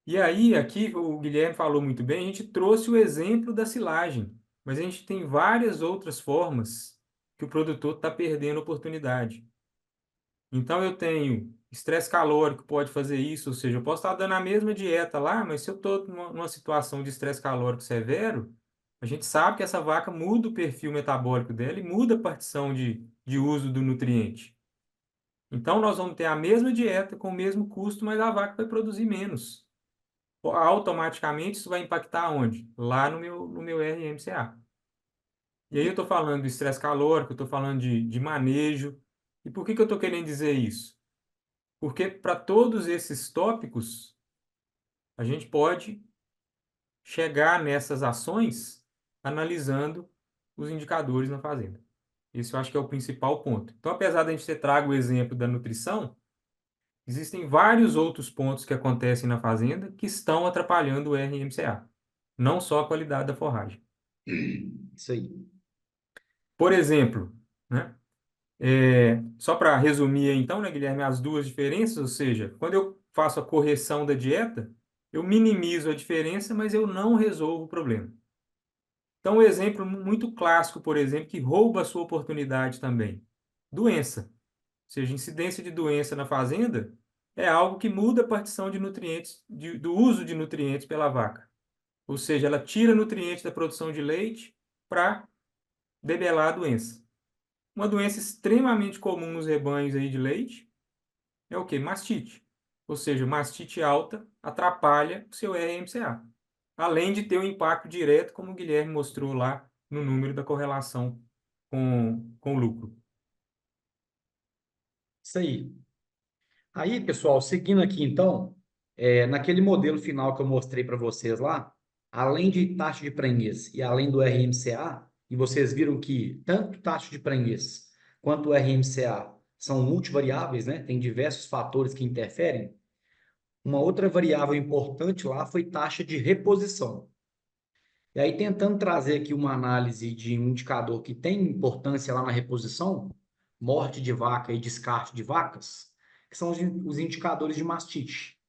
E aí, aqui o Guilherme falou muito bem, a gente trouxe o exemplo da silagem, mas a gente tem várias outras formas que o produtor está perdendo oportunidade. Então, eu tenho estresse calórico, pode fazer isso, ou seja, eu posso estar dando a mesma dieta lá, mas se eu estou numa situação de estresse calórico severo, a gente sabe que essa vaca muda o perfil metabólico dela e muda a partição de uso do nutriente. Então, nós vamos ter a mesma dieta com o mesmo custo, mas a vaca vai produzir menos. Automaticamente, isso vai impactar onde? Lá no meu RMCA. E aí eu estou falando de estresse calórico, eu estou falando de manejo. E por que que eu estou querendo dizer isso? Porque para todos esses tópicos, a gente pode chegar nessas ações analisando os indicadores na fazenda. Esse eu acho que é o principal ponto. Então, apesar de a gente ter trago o exemplo da nutrição, existem vários outros pontos que acontecem na fazenda que estão atrapalhando o RMCA, não só a qualidade da forragem. Isso aí. Por exemplo, né, só para resumir aí, então, né, Guilherme, as duas diferenças, ou seja, quando eu faço a correção da dieta, eu minimizo a diferença, mas eu não resolvo o problema. Então, um exemplo muito clássico, por exemplo, que rouba a sua oportunidade também. Doença. Ou seja, incidência de doença na fazenda é algo que muda a partição de nutrientes, do uso de nutrientes pela vaca. Ou seja, ela tira nutrientes da produção de leite para debelar a doença. Uma doença extremamente comum nos rebanhos aí de leite é o quê? Mastite. Ou seja, mastite alta atrapalha o seu RMCA. Além de ter um impacto direto, como o Guilherme mostrou lá no número da correlação com lucro. Isso aí. Aí, pessoal, seguindo aqui então, naquele modelo final que eu mostrei para vocês lá, além de taxa de prenhez e além do RMCA, e vocês viram que tanto taxa de prenhez quanto o RMCA são multivariáveis, né? Tem diversos fatores que interferem. Uma outra variável importante lá foi taxa de reposição. E aí, tentando trazer aqui uma análise de um indicador que tem importância lá na reposição, morte de vaca e descarte de vacas, que são os indicadores de mastite.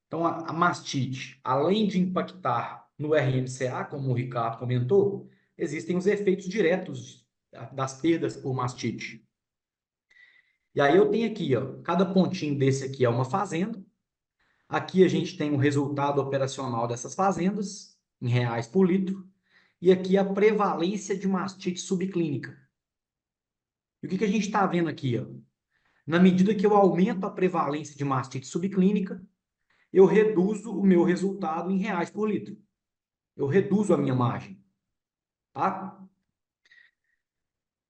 Então, a mastite, além de impactar no RMCA, como o Ricardo comentou, existem os efeitos diretos das perdas por mastite. E aí eu tenho aqui, ó, cada pontinho desse aqui é uma fazenda. Aqui a gente tem o resultado operacional dessas fazendas, em reais por litro. E aqui a prevalência de mastite subclínica. E o que a gente está vendo aqui? Ó? Na medida que eu aumento a prevalência de mastite subclínica, eu reduzo o meu resultado em reais por litro. Eu reduzo a minha margem. Tá?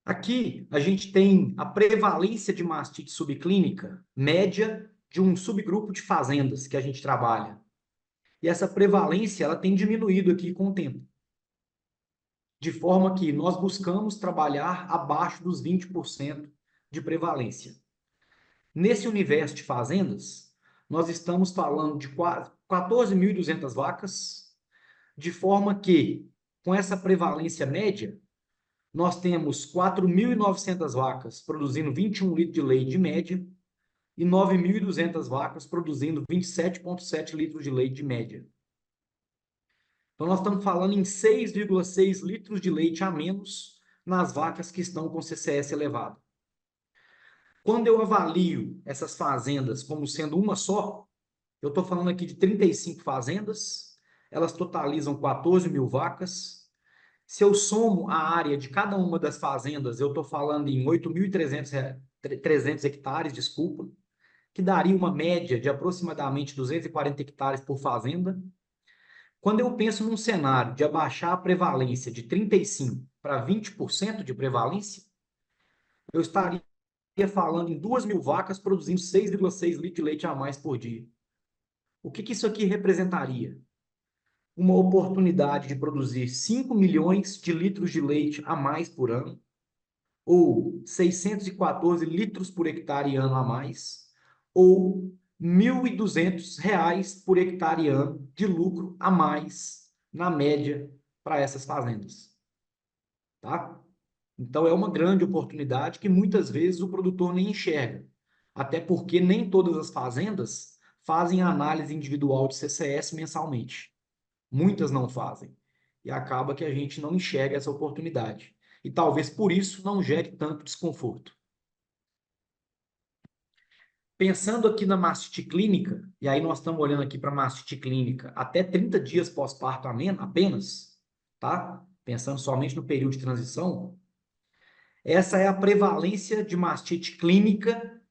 Aqui a gente tem a prevalência de mastite subclínica média de um subgrupo de fazendas que a gente trabalha. E essa prevalência ela tem diminuído aqui com o tempo. De forma que nós buscamos trabalhar abaixo dos 20% de prevalência. Nesse universo de fazendas, nós estamos falando de 14.200 vacas, de forma que, com essa prevalência média, nós temos 4.900 vacas produzindo 21 litros de leite de média e 9.200 vacas produzindo 27,7 litros de leite de média. Então, nós estamos falando em 6,6 litros de leite a menos nas vacas que estão com CCS elevado. Quando eu avalio essas fazendas como sendo uma só, eu estou falando aqui de 35 fazendas, elas totalizam 14 mil vacas. Se eu somo a área de cada uma das fazendas, eu estou falando em 8.300 hectares, desculpa, que daria uma média de aproximadamente 240 hectares por fazenda. Quando eu penso num cenário de abaixar a prevalência de 35% para 20% de prevalência, eu estaria falando em 2.000 vacas produzindo 6,6 litros de leite a mais por dia. O que isso aqui representaria? Uma oportunidade de produzir 5 milhões de litros de leite a mais por ano, ou 614 litros por hectare ano a mais, ou R$ 1.200 por hectare ano de lucro a mais, na média, para essas fazendas. Tá? Então, é uma grande oportunidade que muitas vezes o produtor nem enxerga, até porque nem todas as fazendas fazem análise individual de CCS mensalmente. Muitas não fazem. E acaba que a gente não enxerga essa oportunidade. E talvez por isso não gere tanto desconforto. Pensando aqui na mastite clínica, e aí nós estamos olhando aqui para a mastite clínica até 30 dias pós-parto apenas, tá? Pensando somente no período de transição, essa é a prevalência de mastite clínica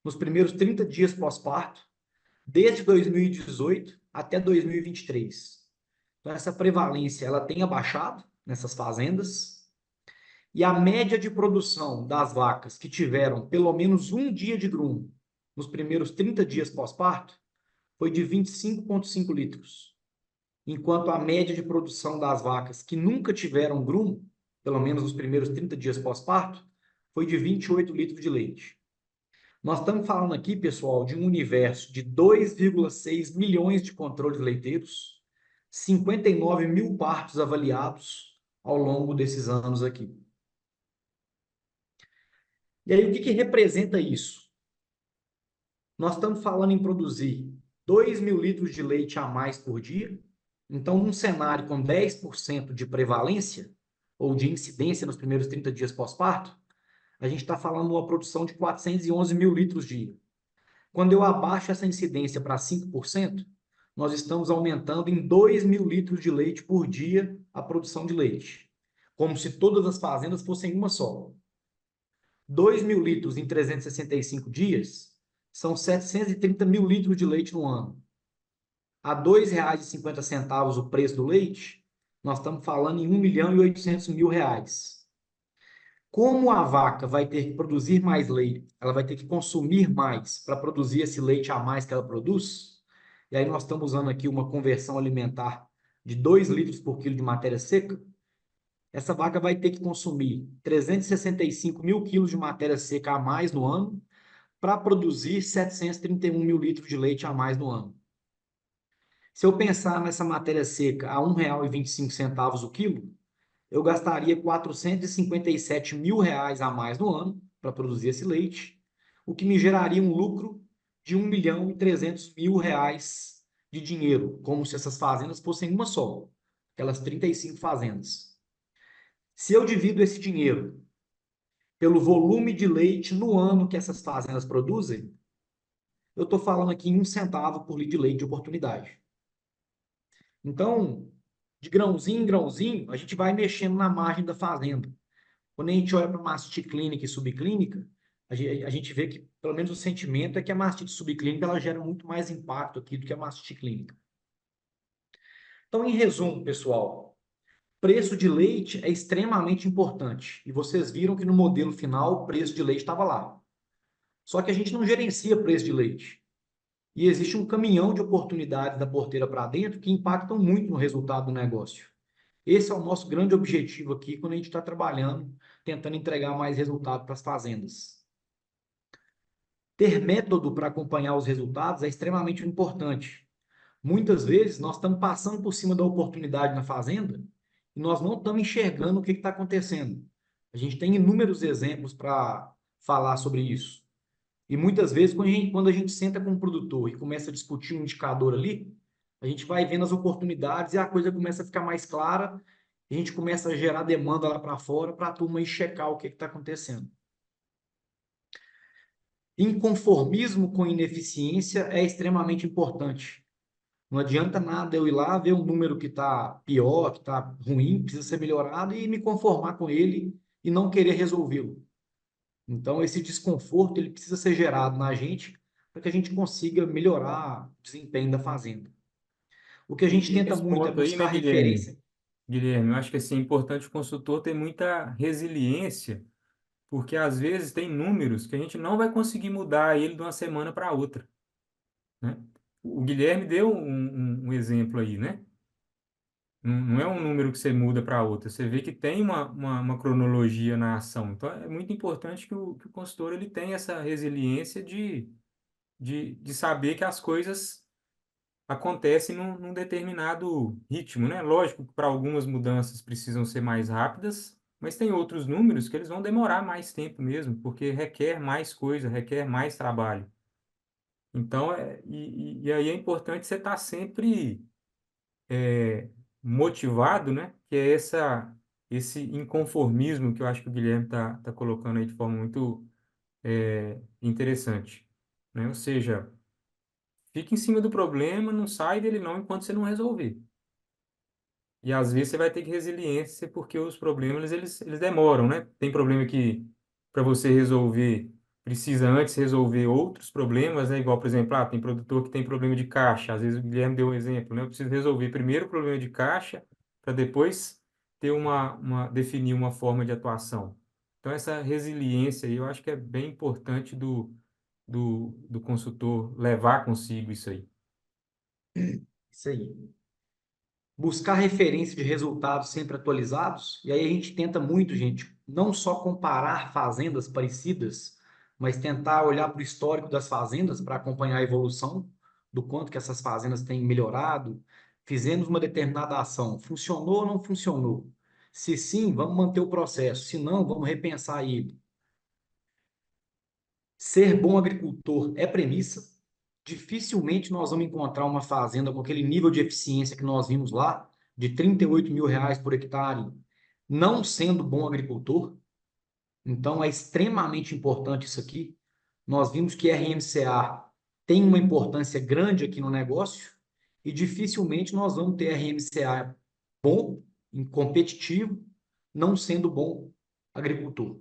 nos primeiros 30 dias pós-parto, desde 2018 até 2023. Então, essa prevalência ela tem abaixado nessas fazendas, e a média de produção das vacas que tiveram pelo menos um dia de grumo nos primeiros 30 dias pós-parto foi de 25,5 litros, enquanto a média de produção das vacas que nunca tiveram grumo, pelo menos nos primeiros 30 dias pós-parto, foi de 28 litros de leite. Nós estamos falando aqui, pessoal, de um universo de 2,6 milhões de controles leiteiros, 59 mil partos avaliados ao longo desses anos aqui. E aí, o que representa isso? Nós estamos falando em produzir 2.000 litros de leite a mais por dia. Então, num cenário com 10% de prevalência, ou de incidência nos primeiros 30 dias pós-parto, a gente está falando de uma produção de 411 mil litros dia. Quando eu abaixo essa incidência para 5%, nós estamos aumentando em 2.000 litros de leite por dia a produção de leite, como se todas as fazendas fossem uma só. 2.000 litros em 365 dias são 730 mil litros de leite no ano. A R$ 2,50 o preço do leite, nós estamos falando em R$ 1.800.000. Como a vaca vai ter que produzir mais leite, ela vai ter que consumir mais para produzir esse leite a mais que ela produz, e aí nós estamos usando aqui uma conversão alimentar de 2 litros por quilo de matéria seca, essa vaca vai ter que consumir 365 mil quilos de matéria seca a mais no ano para produzir 731 mil litros de leite a mais no ano. Se eu pensar nessa matéria seca a R$ 1,25 o quilo, eu gastaria 457 mil reais a mais no ano para produzir esse leite, o que me geraria um lucro de 1.300.000 reais de dinheiro, como se essas fazendas fossem uma só, aquelas 35 fazendas. Se eu divido esse dinheiro pelo volume de leite no ano que essas fazendas produzem, eu estou falando aqui em 1 centavo por litro de leite de oportunidade. Então, de grãozinho em grãozinho, a gente vai mexendo na margem da fazenda. Quando a gente olha para a mastite clínica e subclínica, a gente vê que, pelo menos o sentimento é que a mastite subclínica ela gera muito mais impacto aqui do que a mastite clínica. Então, em resumo, pessoal, preço de leite é extremamente importante. E vocês viram que no modelo final o preço de leite estava lá. Só que a gente não gerencia preço de leite. E existe um caminhão de oportunidades da porteira para dentro que impactam muito no resultado do negócio. Esse é o nosso grande objetivo aqui quando a gente está trabalhando, tentando entregar mais resultado para as fazendas. Ter método para acompanhar os resultados é extremamente importante. Muitas vezes nós estamos passando por cima da oportunidade na fazenda e nós não estamos enxergando o que está acontecendo. A gente tem inúmeros exemplos para falar sobre isso. E muitas vezes, quando a gente senta com um produtor e começa a discutir um indicador ali, a gente vai vendo as oportunidades e a coisa começa a ficar mais clara, e a gente começa a gerar demanda lá para fora para a turma ir checar o que está acontecendo. Inconformismo com ineficiência é extremamente importante. Não adianta nada eu ir lá ver um número que está pior, que está ruim, precisa ser melhorado e me conformar com ele e não querer resolvê-lo. Então, esse desconforto ele precisa ser gerado na gente para que a gente consiga melhorar o desempenho da fazenda. O que a gente E tenta nesse muito é ponto aí, né, buscar referência. Guilherme, eu acho que assim, é importante o consultor ter muita resiliência, porque às vezes tem números que a gente não vai conseguir mudar ele de uma semana para outra, né? O Guilherme deu um exemplo aí, né? Não é um número que você muda para outra, você vê que tem uma cronologia na ação. Então, é muito importante que o consultor ele tenha essa resiliência de saber que as coisas acontecem num determinado ritmo, né? Lógico que para algumas mudanças precisam ser mais rápidas, mas tem outros números que eles vão demorar mais tempo mesmo, porque requer mais coisa, requer mais trabalho. Então, e aí é importante você estar sempre motivado, né? Que é esse inconformismo que eu acho que o Guilherme tá colocando aí de forma muito interessante, né? Ou seja, fica em cima do problema, não sai dele não enquanto você não resolver. E às vezes você vai ter que resiliência porque os problemas eles demoram, né? Tem problema que para você resolver precisa antes resolver outros problemas, né? Igual, por exemplo, tem produtor que tem problema de caixa. Às vezes o Guilherme deu um exemplo, né? Eu preciso resolver primeiro o problema de caixa para depois ter definir uma forma de atuação. Então essa resiliência aí eu acho que é bem importante do consultor levar consigo isso aí. Isso aí. Buscar referência de resultados sempre atualizados. E aí a gente tenta muito, gente, não só comparar fazendas parecidas, mas tentar olhar para o histórico das fazendas para acompanhar a evolução do quanto que essas fazendas têm melhorado. Fizemos uma determinada ação, funcionou ou não funcionou? Se sim, vamos manter o processo. Se não, vamos repensar aí. Ser bom agricultor é premissa. Dificilmente nós vamos encontrar uma fazenda com aquele nível de eficiência que nós vimos lá, de 38 mil reais por hectare, não sendo bom agricultor. Então é extremamente importante isso aqui. Nós vimos que RMCA tem uma importância grande aqui no negócio e dificilmente nós vamos ter RMCA bom, competitivo, não sendo bom agricultor.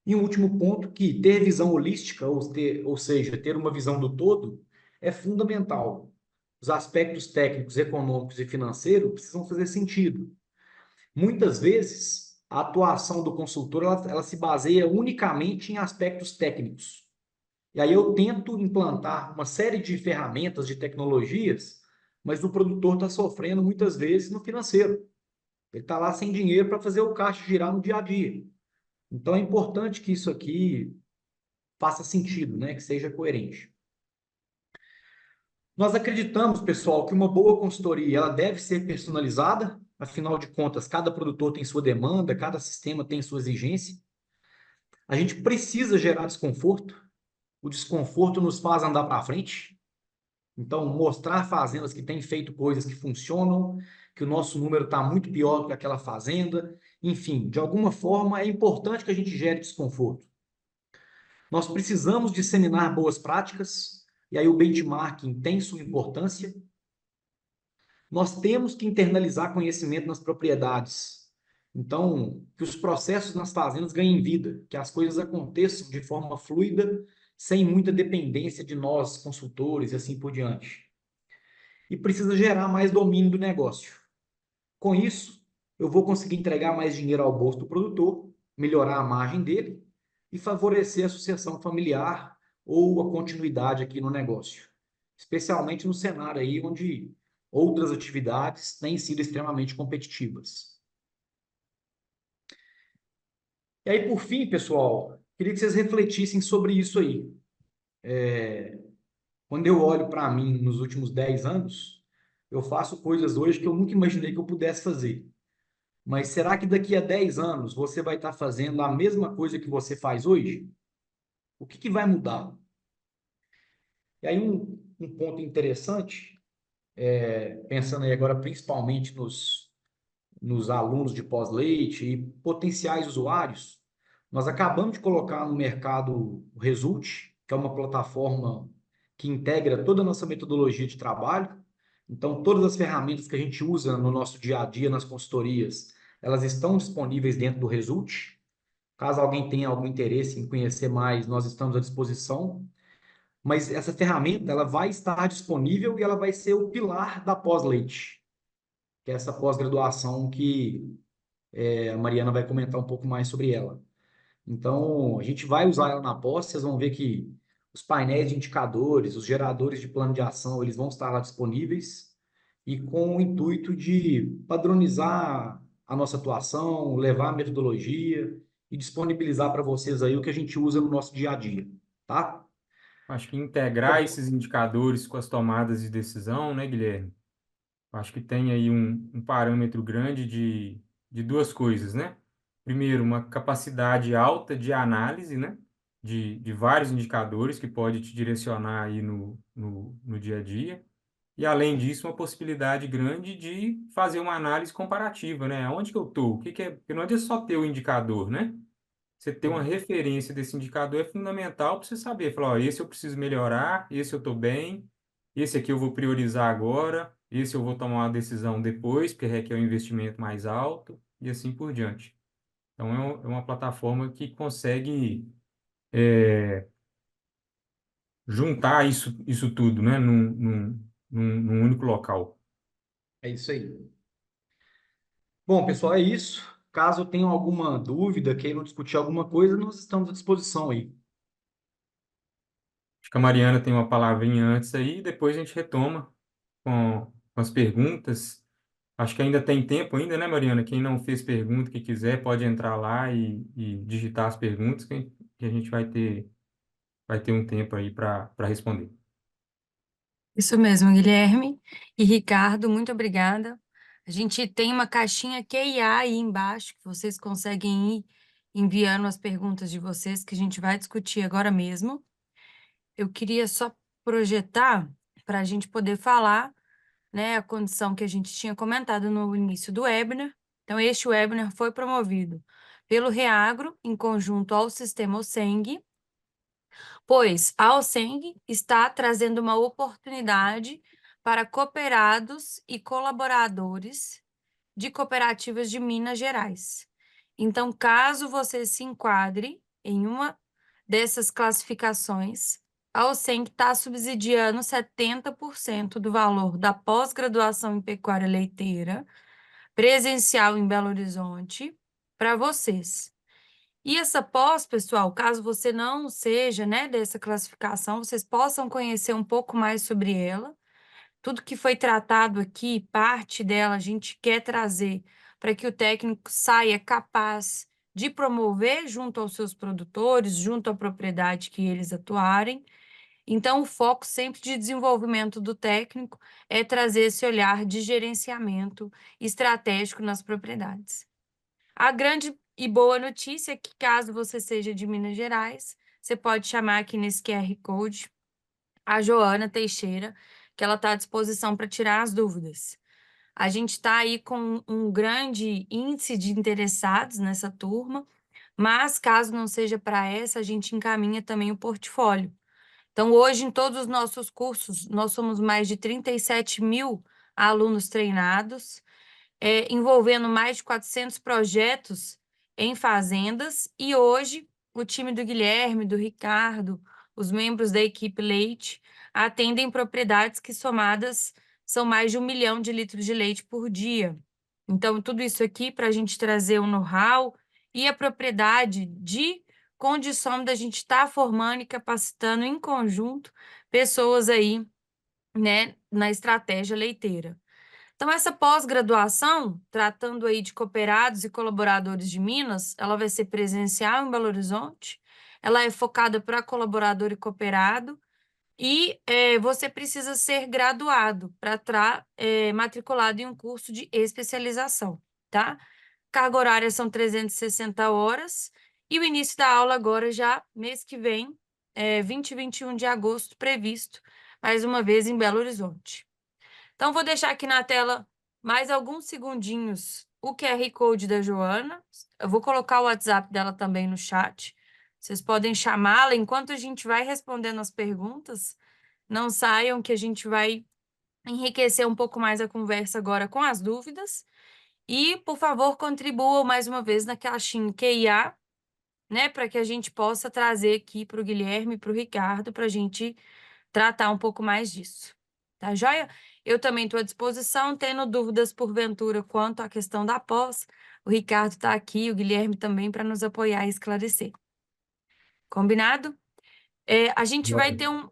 E um último ponto, que ter visão holística, ou seja, ter uma visão do todo, é fundamental. Os aspectos técnicos, econômicos e financeiros precisam fazer sentido. Muitas vezes, a atuação do consultor ela se baseia unicamente em aspectos técnicos. E aí eu tento implantar uma série de ferramentas, de tecnologias, mas o produtor está sofrendo muitas vezes no financeiro. Ele está lá sem dinheiro para fazer o caixa girar no dia a dia. Então é importante que isso aqui faça sentido, né? Que seja coerente. Nós acreditamos, pessoal, que uma boa consultoria ela deve ser personalizada. Afinal de contas, cada produtor tem sua demanda, cada sistema tem sua exigência. A gente precisa gerar desconforto. O desconforto nos faz andar para frente. Então, mostrar fazendas que têm feito coisas que funcionam, que o nosso número está muito pior do que aquela fazenda. Enfim, de alguma forma, é importante que a gente gere desconforto. Nós precisamos disseminar boas práticas, e aí o benchmarking tem sua importância. Nós temos que internalizar conhecimento nas propriedades. Então, que os processos nas fazendas ganhem vida, que as coisas aconteçam de forma fluida, sem muita dependência de nós, consultores e assim por diante. E precisa gerar mais domínio do negócio. Com isso, eu vou conseguir entregar mais dinheiro ao bolso do produtor, melhorar a margem dele e favorecer a sucessão familiar ou a continuidade aqui no negócio. Especialmente no cenário aí onde outras atividades têm sido extremamente competitivas. E aí, por fim, pessoal, queria que vocês refletissem sobre isso aí. Quando eu olho para mim nos últimos 10 anos, eu faço coisas hoje que eu nunca imaginei que eu pudesse fazer. Mas será que daqui a 10 anos você vai estar fazendo a mesma coisa que você faz hoje? O que vai mudar? E aí um ponto interessante, pensando aí agora principalmente nos alunos de pós-leite e potenciais usuários, nós acabamos de colocar no mercado o Result, que é uma plataforma que integra toda a nossa metodologia de trabalho. Então, todas as ferramentas que a gente usa no nosso dia a dia, nas consultorias, elas estão disponíveis dentro do Result. Caso alguém tenha algum interesse em conhecer mais, nós estamos à disposição. Mas essa ferramenta ela vai estar disponível e ela vai ser o pilar da pós-leite, que é essa pós-graduação que a Mariana vai comentar um pouco mais sobre ela. Então, a gente vai usar ela na pós, vocês vão ver que os painéis de indicadores, os geradores de plano de ação, eles vão estar lá disponíveis e com o intuito de padronizar a nossa atuação, levar a metodologia e disponibilizar para vocês aí o que a gente usa no nosso dia a dia, tá? Acho que integrar Bom, esses indicadores com as tomadas de decisão, né, Guilherme? Acho que tem aí um parâmetro grande de duas coisas, né? Primeiro, uma capacidade alta de análise, né? De vários indicadores que pode te direcionar aí no dia a dia. E, além disso, uma possibilidade grande de fazer uma análise comparativa, né? Onde que eu estou? O que que é? Porque não adianta só ter o indicador, né? Você ter uma referência desse indicador é fundamental para você saber, falar, ó, esse eu preciso melhorar, esse eu estou bem, esse aqui eu vou priorizar agora, esse eu vou tomar uma decisão depois, porque requer um investimento mais alto, e assim por diante. Então, é uma plataforma que consegue juntar isso tudo, né, num único local. é isso aí. Bom, pessoal, é isso. Caso tenham alguma dúvida, queiram discutir alguma coisa, nós estamos à disposição aí. Acho que a Mariana tem uma palavrinha antes aí, depois a gente retoma com as perguntas. Acho que ainda tem tempo ainda, né, Mariana? Quem não fez pergunta, que quiser, pode entrar lá e digitar as perguntas, que a gente vai ter um tempo aí para responder. Isso mesmo, Guilherme e Ricardo, muito obrigada. A gente tem uma caixinha Q&A aí embaixo, que vocês conseguem ir enviando as perguntas de vocês, que a gente vai discutir agora mesmo. Eu queria só projetar para a gente poder falar, né, a condição que a gente tinha comentado no início do webinar. Então, este webinar foi promovido pelo Reagro, em conjunto ao Sistema OSENG, pois a OSENG está trazendo uma oportunidade para cooperados e colaboradores de cooperativas de Minas Gerais. Então, caso você se enquadre em uma dessas classificações, a OSENG está subsidiando 70% do valor da pós-graduação em pecuária leiteira, presencial em Belo Horizonte, para vocês. E essa pós, pessoal, caso você não seja, né, dessa classificação, vocês possam conhecer um pouco mais sobre ela. Tudo que foi tratado aqui, parte dela, a gente quer trazer para que o técnico saia capaz de promover junto aos seus produtores, junto à propriedade que eles atuarem. Então, o foco sempre de desenvolvimento do técnico é trazer esse olhar de gerenciamento estratégico nas propriedades. A grande e boa notícia é que, caso você seja de Minas Gerais, você pode chamar aqui nesse QR Code a Joana Teixeira, que ela está à disposição para tirar as dúvidas. A gente está aí com um grande índice de interessados nessa turma, mas caso não seja para essa, a gente encaminha também o portfólio. Então, hoje, em todos os nossos cursos, nós somos mais de 37 mil alunos treinados, envolvendo mais de 400 projetos em fazendas, e hoje o time do Guilherme, do Ricardo, os membros da equipe Leite, atendem propriedades que somadas são mais de 1 milhão de litros de leite por dia. Então, tudo isso aqui para a gente trazer o know-how e a propriedade de condição da gente estar formando e capacitando em conjunto pessoas aí, né, na estratégia leiteira. Então, essa pós-graduação, tratando aí de cooperados e colaboradores de Minas, ela vai ser presencial em Belo Horizonte, ela é focada para colaborador e cooperado, e você precisa ser graduado para estar matriculado em um curso de especialização, tá? Carga horária são 360 horas, e o início da aula agora já mês que vem, 20 e 21 de agosto, previsto, mais uma vez em Belo Horizonte. Então, vou deixar aqui na tela mais alguns segundinhos o QR Code da Joana. Eu vou colocar o WhatsApp dela também no chat. Vocês podem chamá-la enquanto a gente vai respondendo as perguntas. Não saiam, que a gente vai enriquecer um pouco mais a conversa agora com as dúvidas. E, por favor, contribuam mais uma vez na caixinha QIA, né, para que a gente possa trazer aqui para o Guilherme e para o Ricardo, para a gente tratar um pouco mais disso. Tá joia? Eu também estou à disposição, tendo dúvidas porventura quanto à questão da pós. O Ricardo está aqui, o Guilherme também, para nos apoiar e esclarecer. Combinado? A gente vai ter um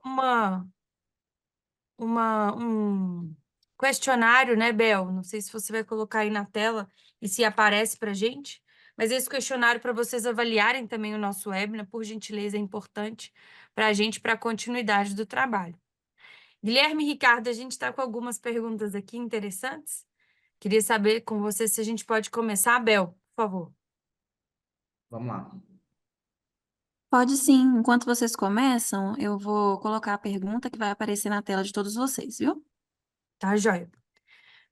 questionário, né, Bel? Não sei se você vai colocar aí na tela e se aparece para a gente, mas esse questionário para vocês avaliarem também o nosso webinar, por gentileza, é importante para a gente, para a continuidade do trabalho. Guilherme e Ricardo, a gente está com algumas perguntas aqui interessantes. Queria saber com você se a gente pode começar. Bel, por favor. Vamos lá. Pode sim. Enquanto vocês começam, eu vou colocar a pergunta que vai aparecer na tela de todos vocês, viu? Tá, joia.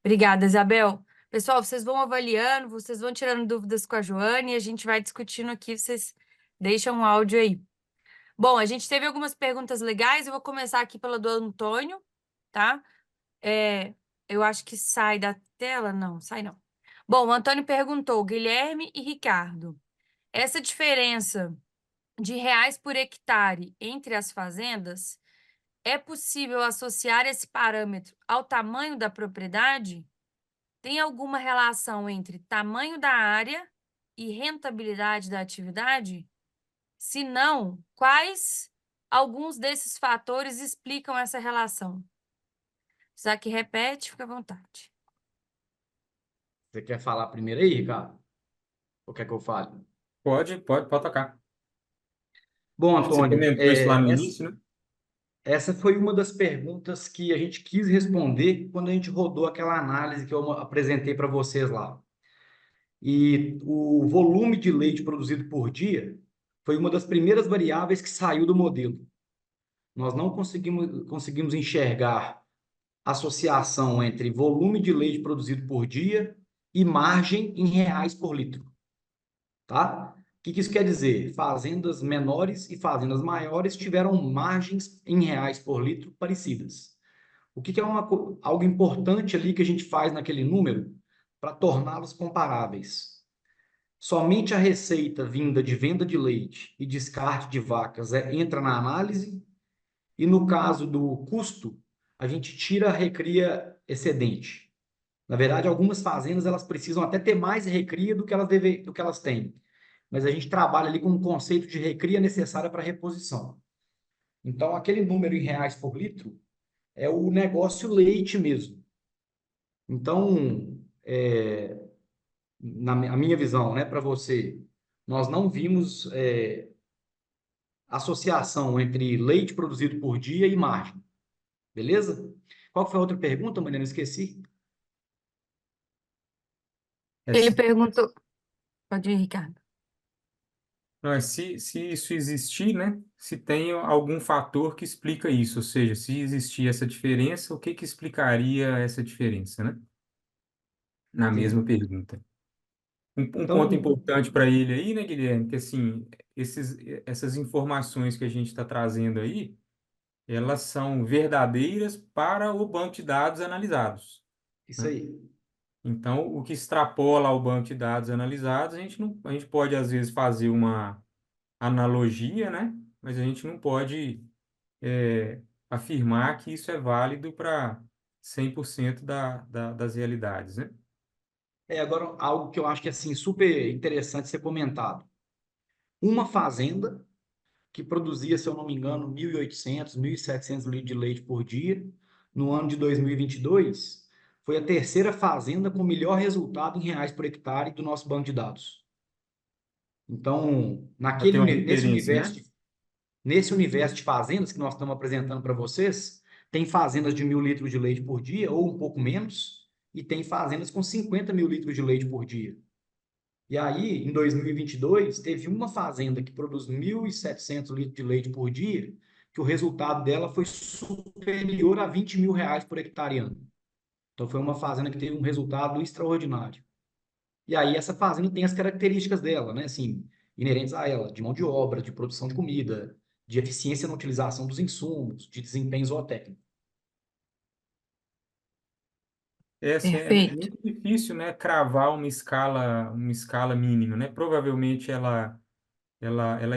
Obrigada, Isabel. Pessoal, vocês vão avaliando, vocês vão tirando dúvidas com a Joane e a gente vai discutindo aqui, vocês deixam um áudio aí. Bom, a gente teve algumas perguntas legais, eu vou começar aqui pela do Antônio, tá? Eu acho que sai da tela, não, sai não. Bom, o Antônio perguntou, Guilherme e Ricardo, essa diferença de reais por hectare entre as fazendas, é possível associar esse parâmetro ao tamanho da propriedade? Tem alguma relação entre tamanho da área e rentabilidade da atividade? Se não, quais alguns desses fatores explicam essa relação? Já que repete, fica à vontade. Você quer falar primeiro aí, Ricardo? Ou quer que eu fale? Pode tocar. Bom, Acho que você Antônio, comentou isso lá no início, né? essa foi uma das perguntas que a gente quis responder quando a gente rodou aquela análise que eu apresentei para vocês lá. E o volume de leite produzido por dia foi uma das primeiras variáveis que saiu do modelo. Nós não conseguimos enxergar associação entre volume de leite produzido por dia e margem em reais por litro, tá? O que isso quer dizer? Fazendas menores e fazendas maiores tiveram margens em reais por litro parecidas. O que é algo importante ali que a gente faz naquele número para torná-los comparáveis? Somente a receita vinda de venda de leite e descarte de vacas entra na análise, e no caso do custo, a gente tira, recria excedente. Na verdade, algumas fazendas elas precisam até ter mais recria do que elas têm. Mas a gente trabalha ali com um conceito de recria necessária para reposição. Então, aquele número em reais por litro é o negócio leite mesmo. Então, a minha visão, né, para você, nós não vimos associação entre leite produzido por dia e margem, beleza? Qual foi a outra pergunta, Mariana? Esqueci. É Ele se, perguntou, pode ir, Ricardo. não, é se isso existir, né? Se tem algum fator que explica isso, ou seja, se existir essa diferença, o que que explicaria essa diferença, né? Na mesma Sim. pergunta. Um ponto Então, importante para ele aí, né, Guilherme, que assim, essas informações que a gente está trazendo aí, elas são verdadeiras para o banco de dados analisados, isso né? aí. Então, o que extrapola ao banco de dados analisados, a gente pode às vezes fazer uma analogia, né? Mas a gente não pode afirmar que isso é válido para 100% das realidades, né? Agora, algo que eu acho que é assim, super interessante ser comentado. Uma fazenda que produzia, se eu não me engano, 1.800, 1.700 litros de leite por dia, no ano de 2022, foi a terceira fazenda com melhor resultado em reais por hectare do nosso banco de dados. Então, Para ter uma referência, né? nesse universo de fazendas que nós estamos apresentando para vocês, tem fazendas de 1.000 litros de leite por dia, ou um pouco menos, e tem fazendas com 50 mil litros de leite por dia. E aí, em 2022, teve uma fazenda que produz 1.700 litros de leite por dia, que o resultado dela foi superior a R$ 20.000 por hectare ano. Então, foi uma fazenda que teve um resultado extraordinário. E aí, essa fazenda tem as características dela, né? Assim, inerentes a ela, de mão de obra, de produção de comida, de eficiência na utilização dos insumos, de desempenho zootécnico. É, assim, é Perfeito. muito difícil, né, cravar uma escala mínima, né? Provavelmente ela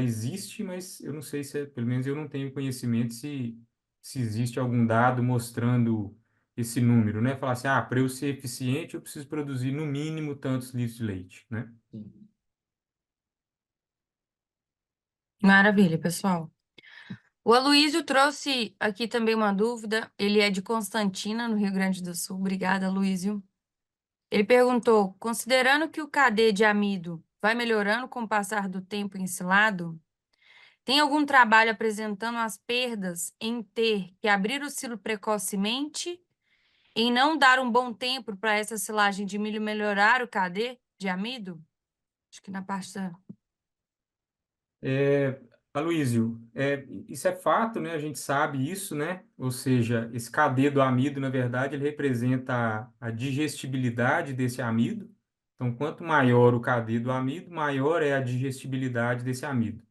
existe, mas eu não sei se, pelo menos eu não tenho conhecimento se existe algum dado mostrando esse número, né? Falar assim, para eu ser eficiente, eu preciso produzir no mínimo tantos litros de leite, né? Maravilha, pessoal. O Aloysio trouxe aqui também uma dúvida. Ele é de Constantina, no Rio Grande do Sul. Obrigada, Aloysio. Ele perguntou: considerando que o KD de amido vai melhorando com o passar do tempo ensilado, tem algum trabalho apresentando as perdas em ter que abrir o silo precocemente, em não dar um bom tempo para essa silagem de milho melhorar o KD de amido? Acho que na parte da... É, Aloysio, isso é fato, né? A gente sabe isso, né? Ou seja, esse KD do amido, na verdade, ele representa a digestibilidade desse amido. Então, quanto maior o KD do amido, maior é a digestibilidade desse amido.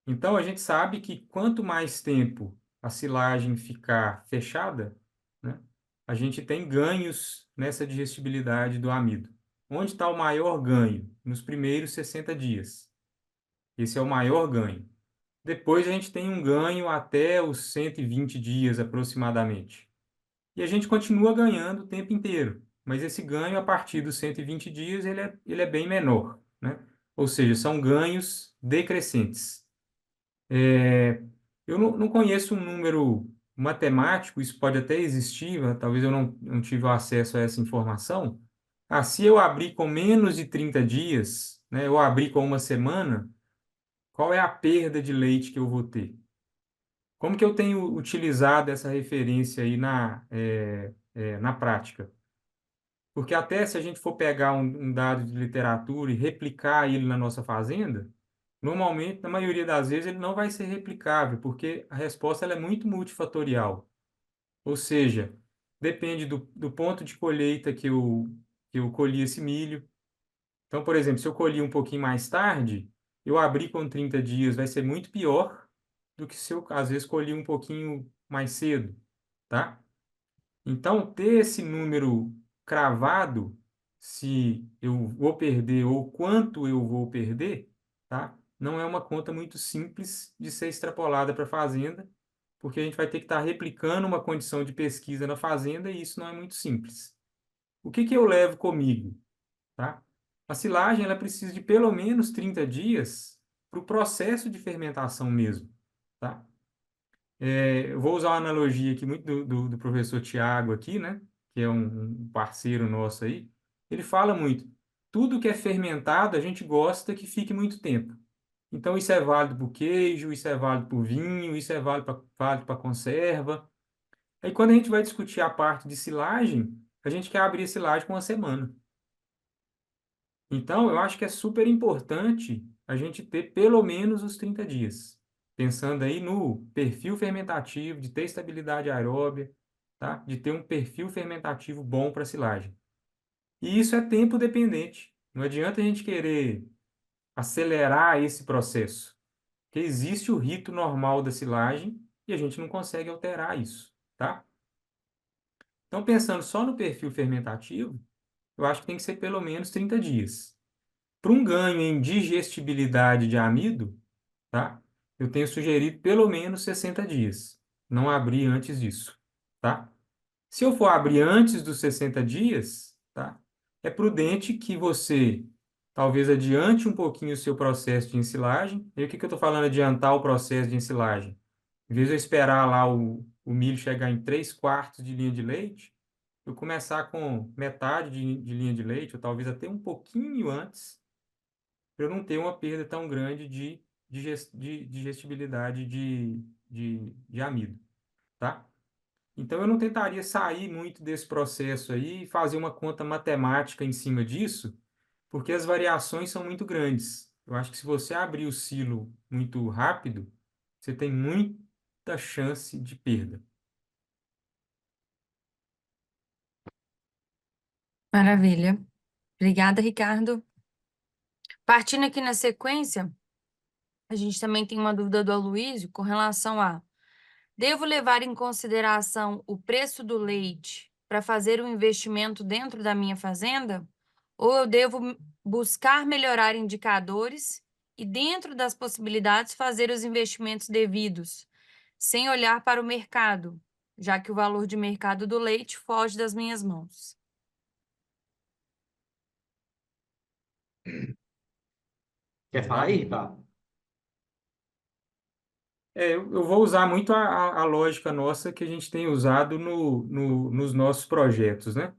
Então, a gente sabe que quanto mais tempo a silagem ficar fechada, né, a gente tem ganhos nessa digestibilidade do amido. Onde está o maior ganho? Nos primeiros 60 dias. Esse é o maior ganho. Depois a gente tem um ganho até os 120 dias aproximadamente. E a gente continua ganhando o tempo inteiro. Mas esse ganho, a partir dos 120 dias, ele é bem menor, né? Ou seja, são ganhos decrescentes. Eu não conheço um número matemático, isso pode até existir, mas talvez eu não tive acesso a essa informação. Se eu abrir com menos de 30 dias, né, eu abrir com uma semana, qual é a perda de leite que eu vou ter? Como que eu tenho utilizado essa referência aí na prática? Porque até se a gente for pegar um dado de literatura e replicar ele na nossa fazenda, normalmente, na maioria das vezes, ele não vai ser replicável, porque a resposta ela é muito multifatorial. Ou seja, depende do ponto de colheita que eu colhi esse milho. Então, por exemplo, se eu colhi um pouquinho mais tarde, eu abri com 30 dias, vai ser muito pior do que se eu, às vezes, colhi um pouquinho mais cedo, tá? Então, ter esse número cravado, se eu vou perder ou quanto eu vou perder, tá? Não é uma conta muito simples de ser extrapolada para a fazenda, porque a gente vai ter que estar replicando uma condição de pesquisa na fazenda e isso não é muito simples. o que que eu levo comigo, tá? A silagem, ela precisa de pelo menos 30 dias para o processo de fermentação mesmo, tá? Eu vou usar uma analogia aqui muito do professor Tiago aqui, né? Que é um parceiro nosso aí. Ele fala muito, tudo que é fermentado, a gente gosta que fique muito tempo. Então, isso é válido para o queijo, isso é válido para o vinho, isso é válido para conserva. Aí, quando a gente vai discutir a parte de silagem, a gente quer abrir a silagem com uma semana. Então, eu acho que é super importante a gente ter pelo menos os 30 dias. Pensando aí no perfil fermentativo, de ter estabilidade aeróbia, tá? De ter um perfil fermentativo bom para silagem. E isso é tempo dependente. Não adianta a gente querer acelerar esse processo, porque existe o rito normal da silagem e a gente não consegue alterar isso, tá? Então, pensando só no perfil fermentativo, eu acho que tem que ser pelo menos 30 dias. Para um ganho em digestibilidade de amido, tá? Eu tenho sugerido pelo menos 60 dias. Não abrir antes disso, tá? Se eu for abrir antes dos 60 dias, tá? É prudente que você talvez adiante um pouquinho o seu processo de ensilagem. E o que que eu estou falando adiantar o processo de ensilagem? Em vez de eu esperar lá o milho chegar em 3/4 de linha de leite, eu começar com metade de linha de leite, ou talvez até um pouquinho antes, para eu não ter uma perda tão grande de digestibilidade de amido, tá? Então, eu não tentaria sair muito desse processo aí e fazer uma conta matemática em cima disso, porque as variações são muito grandes. Eu acho que se você abrir o silo muito rápido, você tem muita chance de perda. Maravilha. Obrigada, Ricardo. Partindo aqui na sequência, a gente também tem uma dúvida do Aloysio com relação a: devo levar em consideração o preço do leite para fazer um investimento dentro da minha fazenda? Ou eu devo buscar melhorar indicadores e, dentro das possibilidades, fazer os investimentos devidos, sem olhar para o mercado, já que o valor de mercado do leite foge das minhas mãos? Quer falar aí, Ricardo? Eu vou usar muito a lógica nossa que a gente tem usado nos nossos projetos, né?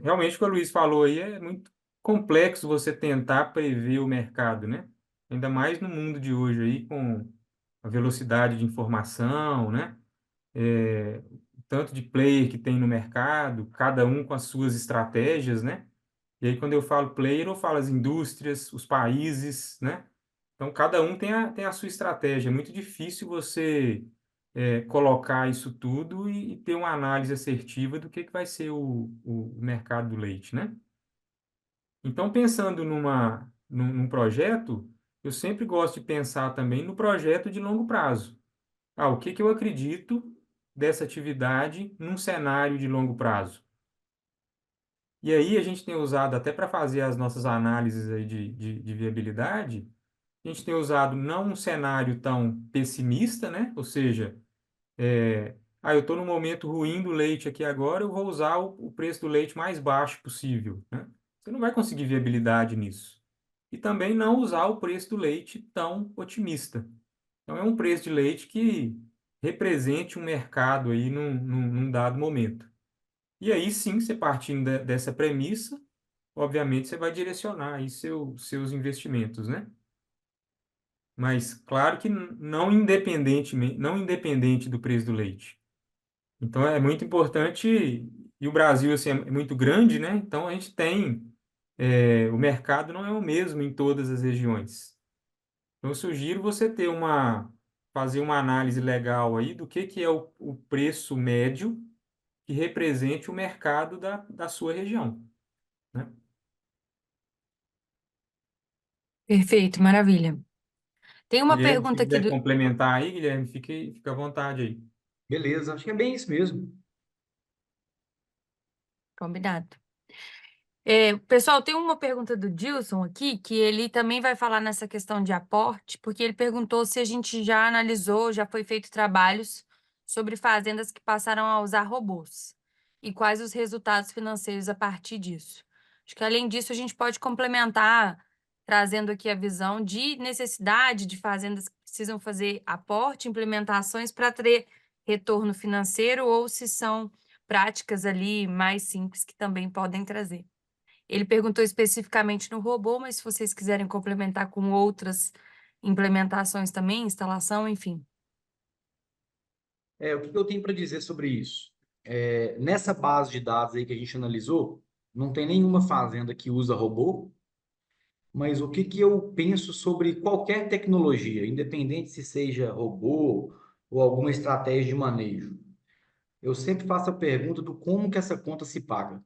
Realmente, o que o Luiz falou aí é muito complexo você tentar prever o mercado, né? Ainda mais no mundo de hoje aí, com a velocidade de informação, né? É, tanto de player que tem no mercado, cada um com as suas estratégias, né? E aí, quando eu falo player, eu falo as indústrias, os países, né? Então, cada um tem a sua estratégia. É muito difícil você colocar isso tudo e ter uma análise assertiva do que vai ser o mercado do leite, né? Então, pensando num projeto, eu sempre gosto de pensar também no projeto de longo prazo. O que que eu acredito dessa atividade num cenário de longo prazo? E aí a gente tem usado até para fazer as nossas análises aí de viabilidade, a gente tem usado não um cenário tão pessimista, né? Ou seja, eu estou num momento ruim do leite aqui agora, eu vou usar o preço do leite mais baixo possível, né? Você não vai conseguir viabilidade nisso. E também não usar o preço do leite tão otimista. Então, é um preço de leite que represente um mercado aí num dado momento. E aí sim, você partindo dessa premissa, obviamente você vai direcionar aí seus investimentos, né? Mas claro que não independente do preço do leite. Então é muito importante, e o Brasil assim, é muito grande, né? Então a gente tem, o mercado não é o mesmo em todas as regiões. Então eu sugiro você fazer uma análise legal aí do que é o preço médio que represente o mercado da sua região, né? Perfeito, maravilha. Tem uma Guilherme, se pergunta aqui quiser do... complementar aí, Guilherme, fica à vontade aí. Beleza, acho que é bem isso mesmo. Combinado. Pessoal, tem uma pergunta do Dilson aqui, que ele também vai falar nessa questão de aporte, porque ele perguntou se a gente já analisou, já foi feito trabalhos sobre fazendas que passaram a usar robôs. e quais os resultados financeiros a partir disso. Acho que, além disso, a gente pode complementar, trazendo aqui a visão de necessidade de fazendas que precisam fazer aporte, implementações para ter retorno financeiro, ou se são práticas ali mais simples que também podem trazer. Ele perguntou especificamente no robô, mas se vocês quiserem complementar com outras implementações também, instalação, enfim. O que eu tenho para dizer sobre isso? Nessa base de dados aí que a gente analisou, não tem nenhuma fazenda que usa robô, mas o que que eu penso sobre qualquer tecnologia, independente se seja robô ou alguma estratégia de manejo? Eu sempre faço a pergunta do como que essa conta se paga.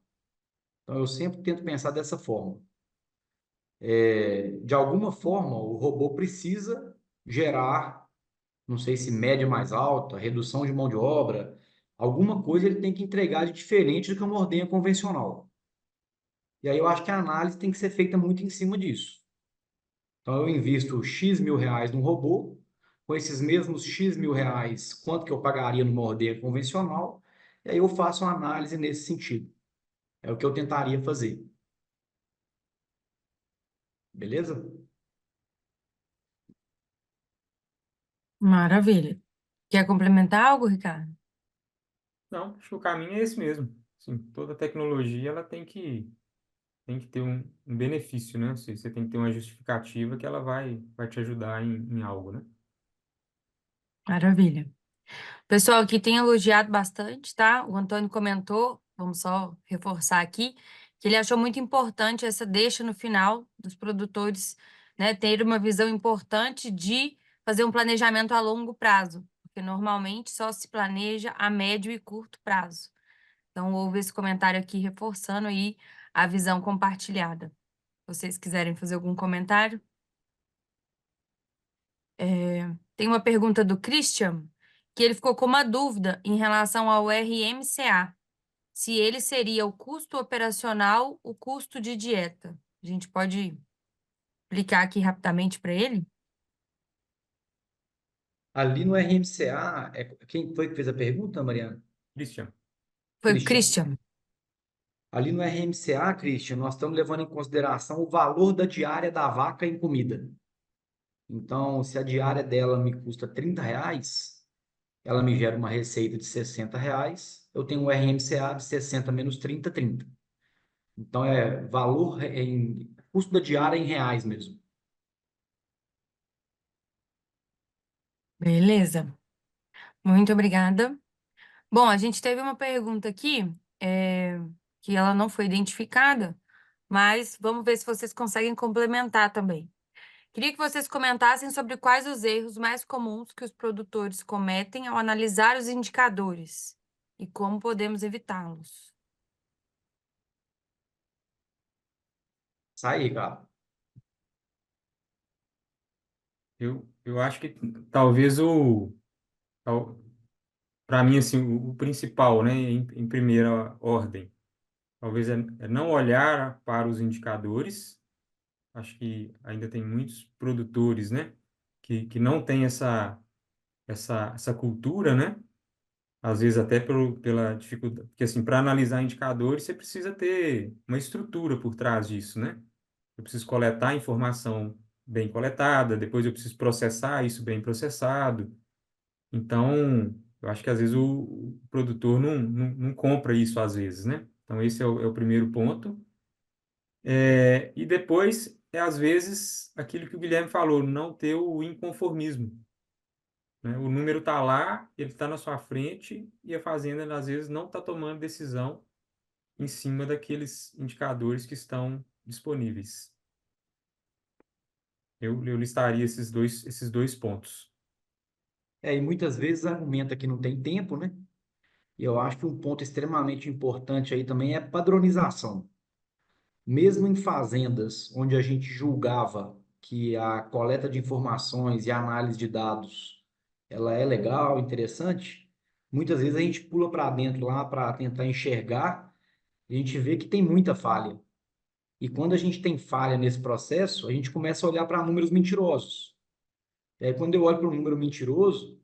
Então, eu sempre tento pensar dessa forma. De alguma forma, o robô precisa gerar, não sei se média mais alta, redução de mão de obra, alguma coisa ele tem que entregar de diferente do que uma ordenha convencional. E aí eu acho que a análise tem que ser feita muito em cima disso. Então, eu invisto X mil reais num robô, com esses mesmos X mil reais, quanto que eu pagaria numa ordenha convencional, e aí eu faço uma análise nesse sentido. É o que eu tentaria fazer. Beleza? Maravilha. Quer complementar algo, Ricardo? Não, acho que o caminho é esse mesmo. Sim, toda tecnologia ela tem que ter um benefício, né? Você tem que ter uma justificativa que ela vai te ajudar em algo, né? Maravilha. O pessoal aqui tem elogiado bastante, tá? O Antônio comentou, vamos só reforçar aqui, que ele achou muito importante essa deixa no final dos produtores, né, ter uma visão importante de fazer um planejamento a longo prazo, porque normalmente só se planeja a médio e curto prazo. Então, houve esse comentário aqui reforçando aí a visão compartilhada. Se vocês quiserem fazer algum comentário? Tem uma pergunta do Christian, que ele ficou com uma dúvida em relação ao RMCA, se ele seria o custo operacional, o custo de dieta. A gente pode explicar aqui rapidamente para ele? Ali no RMCA, quem foi que fez a pergunta, Mariana? Christian, Foi o Cristiano. Christian. Ali no RMCA, Christian, nós estamos levando em consideração o valor da diária da vaca em comida. Então, se a diária dela me custa R$ 30, ela me gera uma receita de R$ 60, eu tenho um RMCA de 60 menos 30, 30. Então, é valor em custo da diária em reais mesmo. Beleza. Muito obrigada. Bom, a gente teve uma pergunta aqui, que ela não foi identificada, mas vamos ver se vocês conseguem complementar também. Queria que vocês comentassem sobre quais os erros mais comuns que os produtores cometem ao analisar os indicadores e como podemos evitá-los. Sai aí, cara. eu acho que talvez para mim, assim, o principal, né, em primeira ordem, talvez é não olhar para os indicadores. Acho que ainda tem muitos produtores, né, que não têm essa cultura, né? Às vezes até pela dificuldade, porque assim, para analisar indicadores, você precisa ter uma estrutura por trás disso, né? Eu preciso coletar a informação bem coletada, depois eu preciso processar isso bem processado. Então, eu acho que às vezes o produtor não compra isso às vezes, né? Então, esse é o primeiro ponto. E depois, às vezes, aquilo que o Guilherme falou, não ter o inconformismo, né? O número está lá, ele está na sua frente e a fazenda, às vezes, não está tomando decisão em cima daqueles indicadores que estão disponíveis. Eu listaria esses dois pontos. E muitas vezes argumenta que não tem tempo, né? E eu acho que um ponto extremamente importante aí também é padronização. Mesmo em fazendas onde a gente julgava que a coleta de informações e a análise de dados ela é legal, interessante, muitas vezes a gente pula para dentro lá para tentar enxergar e a gente vê que tem muita falha. E quando a gente tem falha nesse processo, a gente começa a olhar para números mentirosos. E aí, quando eu olho para um número mentiroso,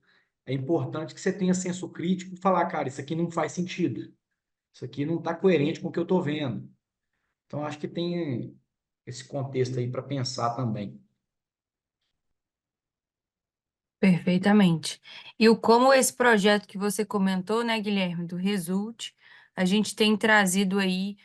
é importante que você tenha senso crítico e falar, cara, isso aqui não faz sentido. isso aqui não está coerente com o que eu estou vendo. Então, acho que tem esse contexto aí para pensar também. Perfeitamente. E o como esse projeto que você comentou, né, Guilherme, do Result, a gente tem trazido aí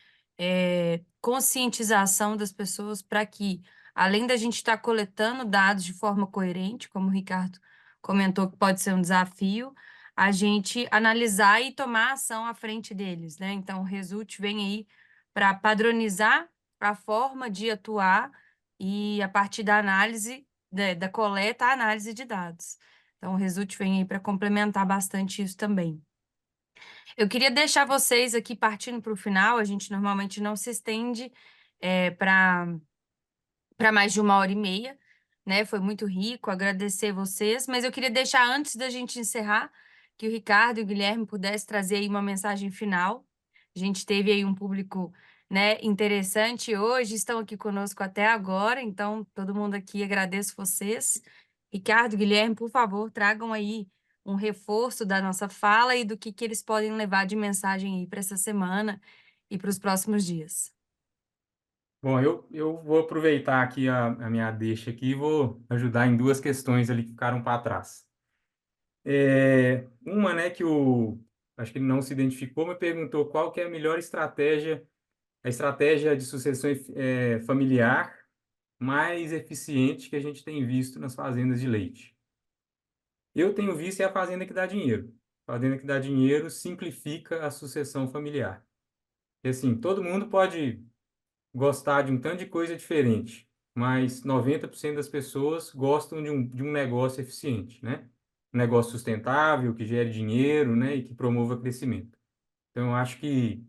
conscientização das pessoas para que, além da gente estar coletando dados de forma coerente, como o Ricardo comentou que pode ser um desafio, a gente analisar e tomar ação à frente deles, né? Então, o Result vem aí para padronizar a forma de atuar e, a partir da análise da coleta à análise de dados. Então, o Result vem aí para complementar bastante isso também. Eu queria deixar vocês aqui partindo para o final, a gente normalmente não se estende para mais de 1 hora e meia, né? Foi muito rico, agradecer vocês, mas eu queria deixar antes da gente encerrar que o Ricardo e o Guilherme pudessem trazer aí uma mensagem final. A gente teve aí um público, né, interessante hoje, estão aqui conosco até agora, então todo mundo aqui agradeço vocês. Ricardo, Guilherme, por favor, tragam aí um reforço da nossa fala e do que eles podem levar de mensagem aí para essa semana e para os próximos dias. Bom, eu vou aproveitar aqui a minha deixa aqui e vou ajudar em duas questões ali que ficaram para trás. Uma, né, acho que ele não se identificou, me perguntou qual que é a melhor estratégia, a estratégia de sucessão familiar mais eficiente que a gente tem visto nas fazendas de leite. Eu tenho visto é a fazenda que dá dinheiro. A fazenda que dá dinheiro simplifica a sucessão familiar. E assim, todo mundo pode gostar de um tanto de coisa diferente, mas 90% das pessoas gostam de um negócio eficiente, né? Um negócio sustentável, que gere dinheiro, né? E que promova crescimento. Então, eu acho que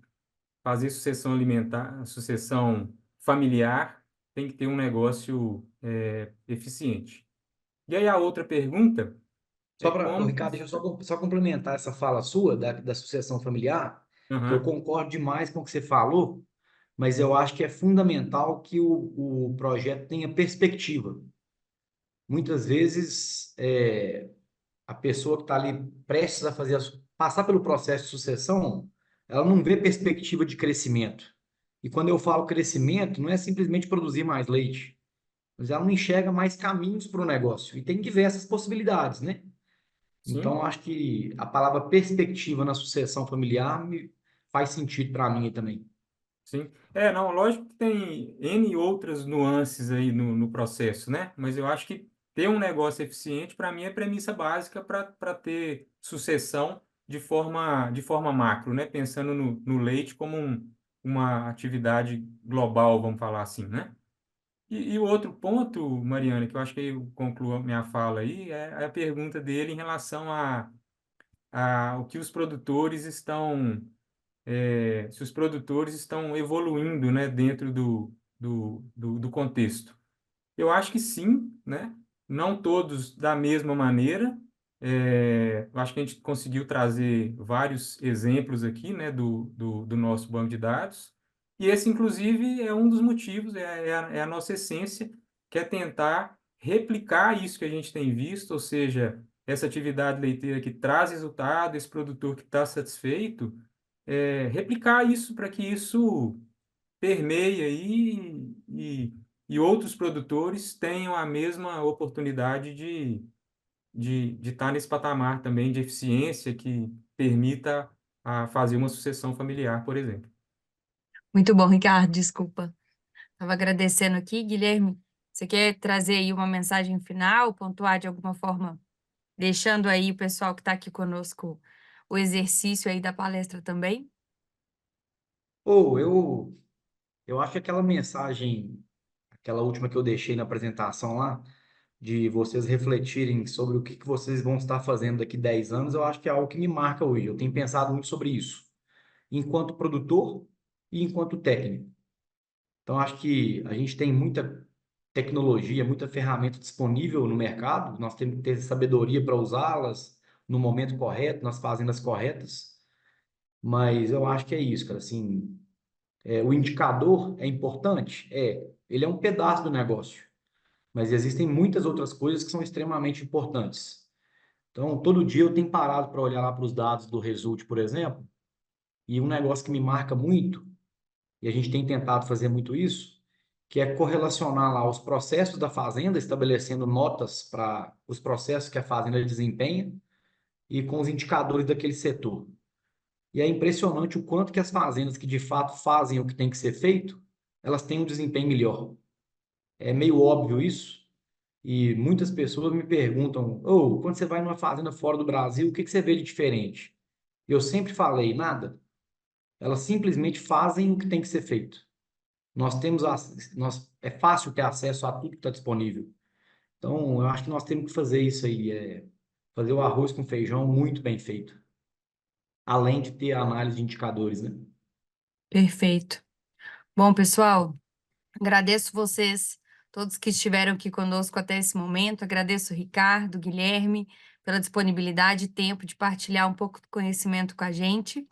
fazer sucessão alimentar, sucessão familiar, tem que ter um negócio eficiente. E aí a outra pergunta é Só para, como... Ricardo, deixa eu só complementar essa fala sua da sucessão familiar, que eu Aham, concordo demais com o que você falou, mas eu acho que é fundamental que o projeto tenha perspectiva. Muitas vezes, a pessoa que está ali prestes a passar pelo processo de sucessão, ela não vê perspectiva de crescimento. E quando eu falo crescimento, não é simplesmente produzir mais leite, mas ela não enxerga mais caminhos para o negócio. E tem diversas possibilidades, né? sim. Então, acho que a palavra perspectiva na sucessão familiar faz sentido para mim também. Sim. Não, lógico que tem N outras nuances aí no processo, né? Mas eu acho que ter um negócio eficiente, para mim, é premissa básica para ter sucessão de forma macro, né? Pensando no leite como uma atividade global, vamos falar assim, né? E o outro ponto, Mariana, que eu acho que eu concluo a minha fala aí, é a pergunta dele em relação a o que os produtores estão se os produtores estão evoluindo, né, dentro do contexto. Eu acho que sim, né? Não todos da mesma maneira. Eu acho que a gente conseguiu trazer vários exemplos aqui, né, do nosso banco de dados. E esse, inclusive, é um dos motivos, é a nossa essência, que é tentar replicar isso que a gente tem visto, ou seja, essa atividade leiteira que traz resultado, esse produtor que está satisfeito, replicar isso para que isso permeie aí e outros produtores tenham a mesma oportunidade de estar nesse patamar também de eficiência que permita fazer uma sucessão familiar, por exemplo. Muito bom, Ricardo, desculpa. Estava agradecendo aqui, Guilherme. Você quer trazer aí uma mensagem final, pontuar de alguma forma, deixando aí o pessoal que está aqui conosco o exercício aí da palestra também? Ou eu acho que aquela mensagem, aquela última que eu deixei na apresentação lá, de vocês refletirem sobre o que vocês vão estar fazendo daqui 10 anos, eu acho que é algo que me marca hoje. Eu tenho pensado muito sobre isso, enquanto produtor e enquanto técnico. Então, acho que a gente tem muita tecnologia, muita ferramenta disponível no mercado, nós temos que ter sabedoria para usá-las no momento correto, nas fazendas corretas, mas eu acho que é isso, cara, assim, o indicador é importante? Ele é um pedaço do negócio, mas existem muitas outras coisas que são extremamente importantes. Então, todo dia eu tenho parado para olhar lá para os dados do Result, por exemplo, E um negócio que me marca muito, e a gente tem tentado fazer muito isso, que é correlacionar lá os processos da fazenda, estabelecendo notas para os processos que a fazenda desempenha e com os indicadores daquele setor. E é impressionante o quanto que as fazendas que de fato fazem o que tem que ser feito, elas têm um desempenho melhor. É meio óbvio isso, e muitas pessoas me perguntam, ou quando você vai numa fazenda fora do Brasil, o que que você vê de diferente? Eu sempre falei, nada. Elas simplesmente fazem o que tem que ser feito. É fácil ter acesso a tudo que está disponível. Então, eu acho que nós temos que fazer isso aí, fazer o arroz com feijão muito bem feito, além de ter a análise de indicadores, né? Perfeito. Bom, pessoal, agradeço vocês, todos que estiveram aqui conosco até esse momento. Agradeço o Ricardo, Guilherme, pela disponibilidade e tempo de partilhar um pouco do conhecimento com a gente.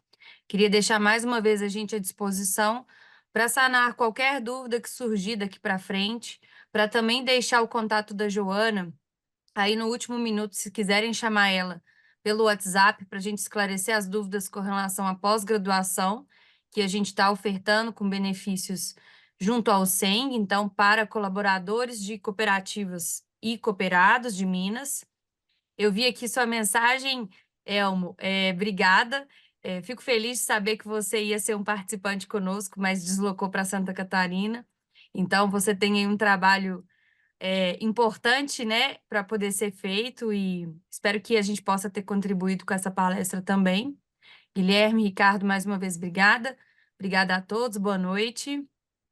Queria deixar mais uma vez a gente à disposição para sanar qualquer dúvida que surgir daqui para frente, para também deixar o contato da Joana aí no último minuto, se quiserem chamar ela pelo WhatsApp para a gente esclarecer as dúvidas com relação à pós-graduação, que a gente está ofertando com benefícios junto ao SENG, então, para colaboradores de cooperativas e cooperados de Minas. Eu vi aqui sua mensagem, Elmo. Obrigada. Fico feliz de saber que você ia ser um participante conosco, mas deslocou para Santa Catarina. Então, você tem aí um trabalho importante, né, para poder ser feito e espero que a gente possa ter contribuído com essa palestra também. Guilherme, Ricardo, mais uma vez, obrigada. Obrigada a todos, boa noite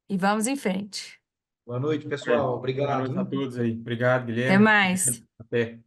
e vamos em frente. Boa noite, É. pessoal. Boa Obrigado, noite a viu? todos aí. Obrigado, Até Guilherme. mais. Até.